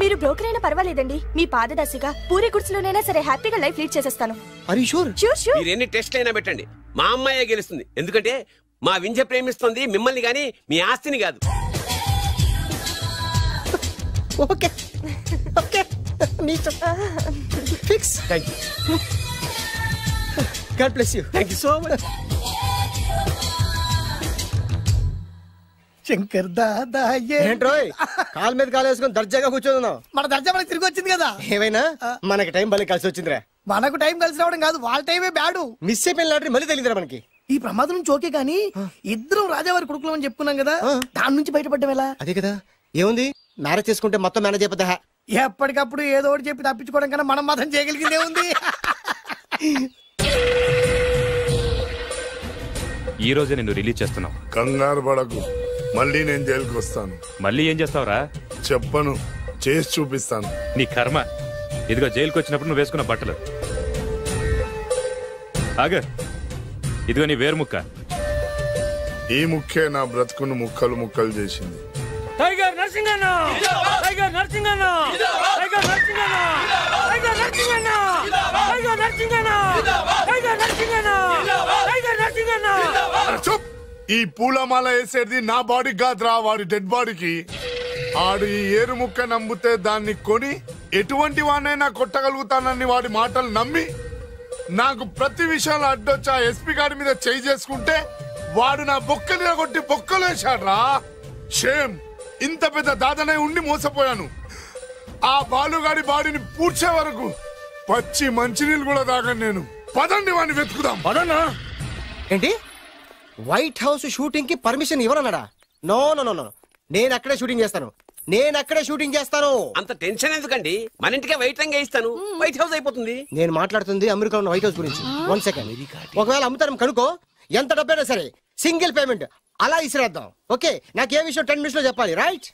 మీరు బ్రోకర్ అయినా పర్వాలేదండి, మీ పాదదాసిగా పూరి గుడిసెలోనైనా సరే హ్యాపీగా లైఫ్ లీడ్ చేసేస్తాను. మీరు ఎన్ని టెస్ట్లు అయినా పెట్టండి, మా అమ్మాయే గెలుస్తుంది. ఎందుకంటే మా వింజ ప్రేమిస్తుంది మిమ్మల్ని గాని మీ ఆస్తిని కాదు. Okay okay, fix. Thank you. God bless you. Thank you so much. Shankar Dada ఏంట్రోయ్ కాలు మీద కాలు వేసుకొని దర్జాగా కూర్చోదున్నావు? మన దర్జా మనకి తిరిగి వచ్చింది కదా. ఏమైనా మనకి టైం భలే కలిసి వచ్చిందిరా. మనకు టైం కలిసి రావడం కాదు, వాళ్ళ టైమే బ్యాడు. మిస్ అయిపోయిన లాటరీ మళ్ళీ తెలియదురా మనకి. ఈ ప్రమాదం నుంచి ఓకే గానీ ఇద్దరం రాజావారి కొడుకులు అని చెప్పుకున్నాం కదా, దాని నుంచి బయటపడ్డం ఎలా? అదే కదా, ఏముంది మ్యారేజ్ చేసుకుంటే మొత్తం మేనేజ్ అయిపోతా. ఎప్పటికప్పుడు ఏదో ఒకటి చెప్పి తప్పించుకోవడం కన్నా మనం మాత్రం చేయగలిగిందే ఉంది. ఈ రోజే నేను రిలీజ్ చేస్తున్నావు. కంగారు పడకు, మళ్ళీ నేను జైలుకి వస్తాను. మళ్ళీ ఏం చేస్తావురా? చెప్పను, చేసి చూపిస్తాను. నీ కర్మ. ఇదిగో జైలుకి వచ్చినప్పుడు నువ్వు వేసుకున్న బట్టలు. ఆగ, ఇదిగో నీ వేరు ముక్క. ఈ ముక్కే నా బ్రతుకును ముక్కలు ముక్కలు చేసింది. Tiger Narasinganna, tiger Narasinganna, tiger Narasinganna, tiger Narasinganna, tiger Narasinganna, tiger Narasinganna, tiger Narasinganna. చూప్, ఈ పూలమాల వేసేది నా బాడీ కాదురా, వాడి డెడ్ బాడీకి. ఆడు ఈ ఏరు ముక్క నమ్మితే దాన్ని కొని ఎటువంటి వాడినైనా కొట్టగలుగుతానని వాడి మాటలు నమ్మి నాకు ప్రతి విషయంలో అడ్డొచ్చా ఎస్పీ గారి మీద చేయి చేసుకుంటే వాడు నా బొక్కలు కొట్టి బొక్కలు వేశాడ్రా. షేమ్, ఇంత పెద్ద దాదనే ఉండి మోసపోయాను. ఆ బాలుగాడి బాడీని పూడ్చే వరకు పచ్చి మంచినీళ్ళు కూడా తాగను నేను. పదండి వాడిని వెతుకుదాం. పదన్నా. ఏంటి వైట్ హౌస్ షూటింగ్ కి పర్మిషన్ ఇవ్వరన్నాడా? నో నో నో నో, నేను అక్కడే షూటింగ్ చేస్తాను, నేను అక్కడే షూటింగ్ చేస్తాను. అంత టెన్షన్ ఎందుకండి, మన ఇంటికే వైట్ రంగు వేయిస్తాను, వైట్ హౌస్ అయిపోతుంది. నేను మాట్లాడుతుంది అమెరికా ఉన్న వైట్ హౌస్ గురించి. 1 సెకండ్. ఒకవేళ అమ్ముతాను కనుకో, ఎంత డబ్బైనా సరే సింగిల్ పేమెంట్ అలా ఇసిరేద్దాం. ఓకే, నాకు ఏ విషయం 10 మినిట్స్ లో చెప్పాలి, రైట్?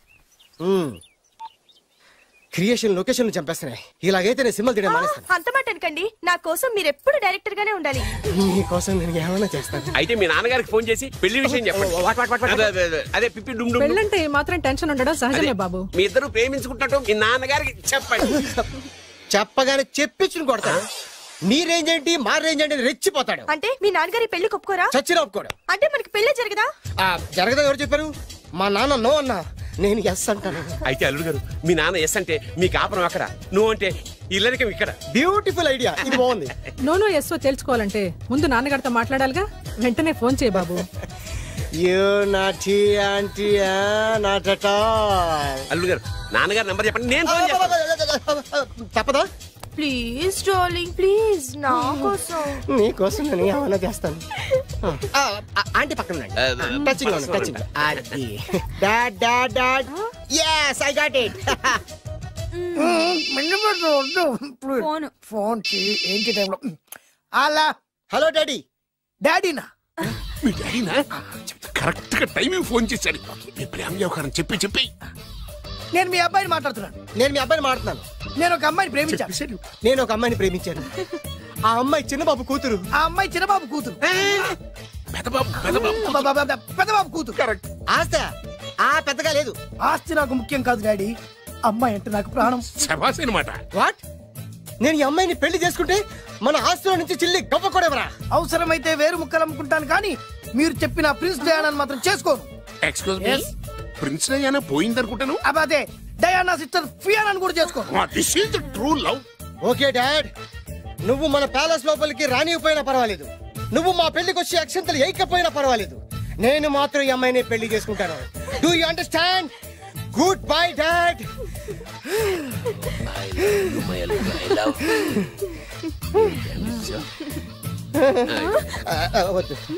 Creation location చంపేస్తున్నాయి. ఇలాగైతే నేను సినిమాలు తీయడం మానేస్తాను. అంత మాట అనకండి, నా కోసం మీరు ఎప్పుడు డైరెక్టర్ గానే ఉండాలి. మీకోసం నేను ఏమైనా చేస్తాను. అయితే మీ నాన్నగారికి ఫోన్ చేసి పెళ్లి విషయం చెప్పండి. అదే పిప్పి డుమ్ డుమ్. పెళ్ళంటే మాత్రం టెన్షన్ ఉండడం సహజమే బాబు. మీ ఇద్దరు ప్రేమించుకుంటున్నట్టు మీ నాన్నగారికి చెప్పండి. చెప్పగానే చెప్పించుని కొడతాడు. మీ రేంజ్ ఏంటి, మా రేంజ్ ఏంటి రెచ్చిపోతాడు. అంటే మీ నాన్నగారి పెళ్లి ఒప్పుకోరా? చచ్చినా ఒప్పుకోడు. అంటే మనకి పెళ్లి జరగదా? జరగదా? ఎవరు చెప్పారు? మా నాన్న నో అన్నా, నేను ఎస్ అంటాను. అయితే అల్లుడు గారు, మీ నాన్న ఎస్ అంటే మీ కాపురం అక్కడ, నువ్వు అంటే ఇల్లరికం ఇక్కడ. బ్యూటిఫుల్ ఐడియా, ఇది బాగుంది. నోనో ఎస్ఓ తెలుసుకోవాలంటే ముందు నాన్నగారితో మాట్లాడాలిగా. వెంటనే ఫోన్ చేయి బాబు. అల్లుడు గారు, నాన్నగారు నంబర్ చెప్పండి, నేను ఫోన్ చేస్తాను. తప్పదా? ప్లీజ్ డార్లింగ్, ప్లీజ్, నా కోసం. నీ కోసం నేను ఏమైనా చేస్తాను. ఆంటీ పక్కన touching touching. Dad dad dad, yes I got it. Phone phone ఏంటి టైంలో? అలా హలో డాడీ. డాడీనా? మీ డాడీనా? కరెక్ట్ గా టైమింగ్ ఫోన్ చేశాడు. మీ ప్రేమ వ్యవహారం చెప్పి చెప్పి. నేను మీ అబ్బాయిని మాట్లాడుతున్నాను. నేను మీ అబ్బాయిని మాట్లాడుతున్నాను. నేను ఒక అమ్మాయిని ప్రేమించాను. నేను ఒక అమ్మాయిని ప్రేమించాను. ఆ అమ్మాయి చిన్నబాబు కూతురు. ఆ అమ్మాయి చిన్నబాబు కూతురు. పెద్దబాబు కూతురు. కరెక్ట్. ఆస్తి పెద్దగా లేదు. ఆస్తి నాకు ముఖ్యం కాదు డాడీ, అమ్మాయి అంటే నాకు ప్రాణం. శభాష్ అన్నమాట. వాట్? నేను ఈ అమ్మాయిని పెళ్లి చేసుకుంటే మన ఆస్తిలో నుంచి చిల్లి గవ్వ కూడా ఎవరా? అవసరమైతే వేరు ముక్కలు అమ్ముకుంటాను, కానీ మీరు చెప్పిన ప్రిన్స్ డయానాని మాత్రం చేసుకోను. ఎక్స్క్యూజ్ మీ, ప్రిన్స్ డయానా పోయిందనుకుంటాను. అదే డయానా సిస్టర్ ఫియానాని కూడా చేసుకోను. This is the true love. Okay dad, నువ్వు మన ప్యాలెస్ లోపలికి రానిపోయినా పర్వాలేదు, నువ్వు మా పెళ్లికి వచ్చి అక్షంతలు వేయకపోయినా పర్వాలేదు, నేను మాత్రం ఈ అమ్మాయిని పెళ్లి చేసుకుంటాను. Do you understand? Good bye dad. వద్దు.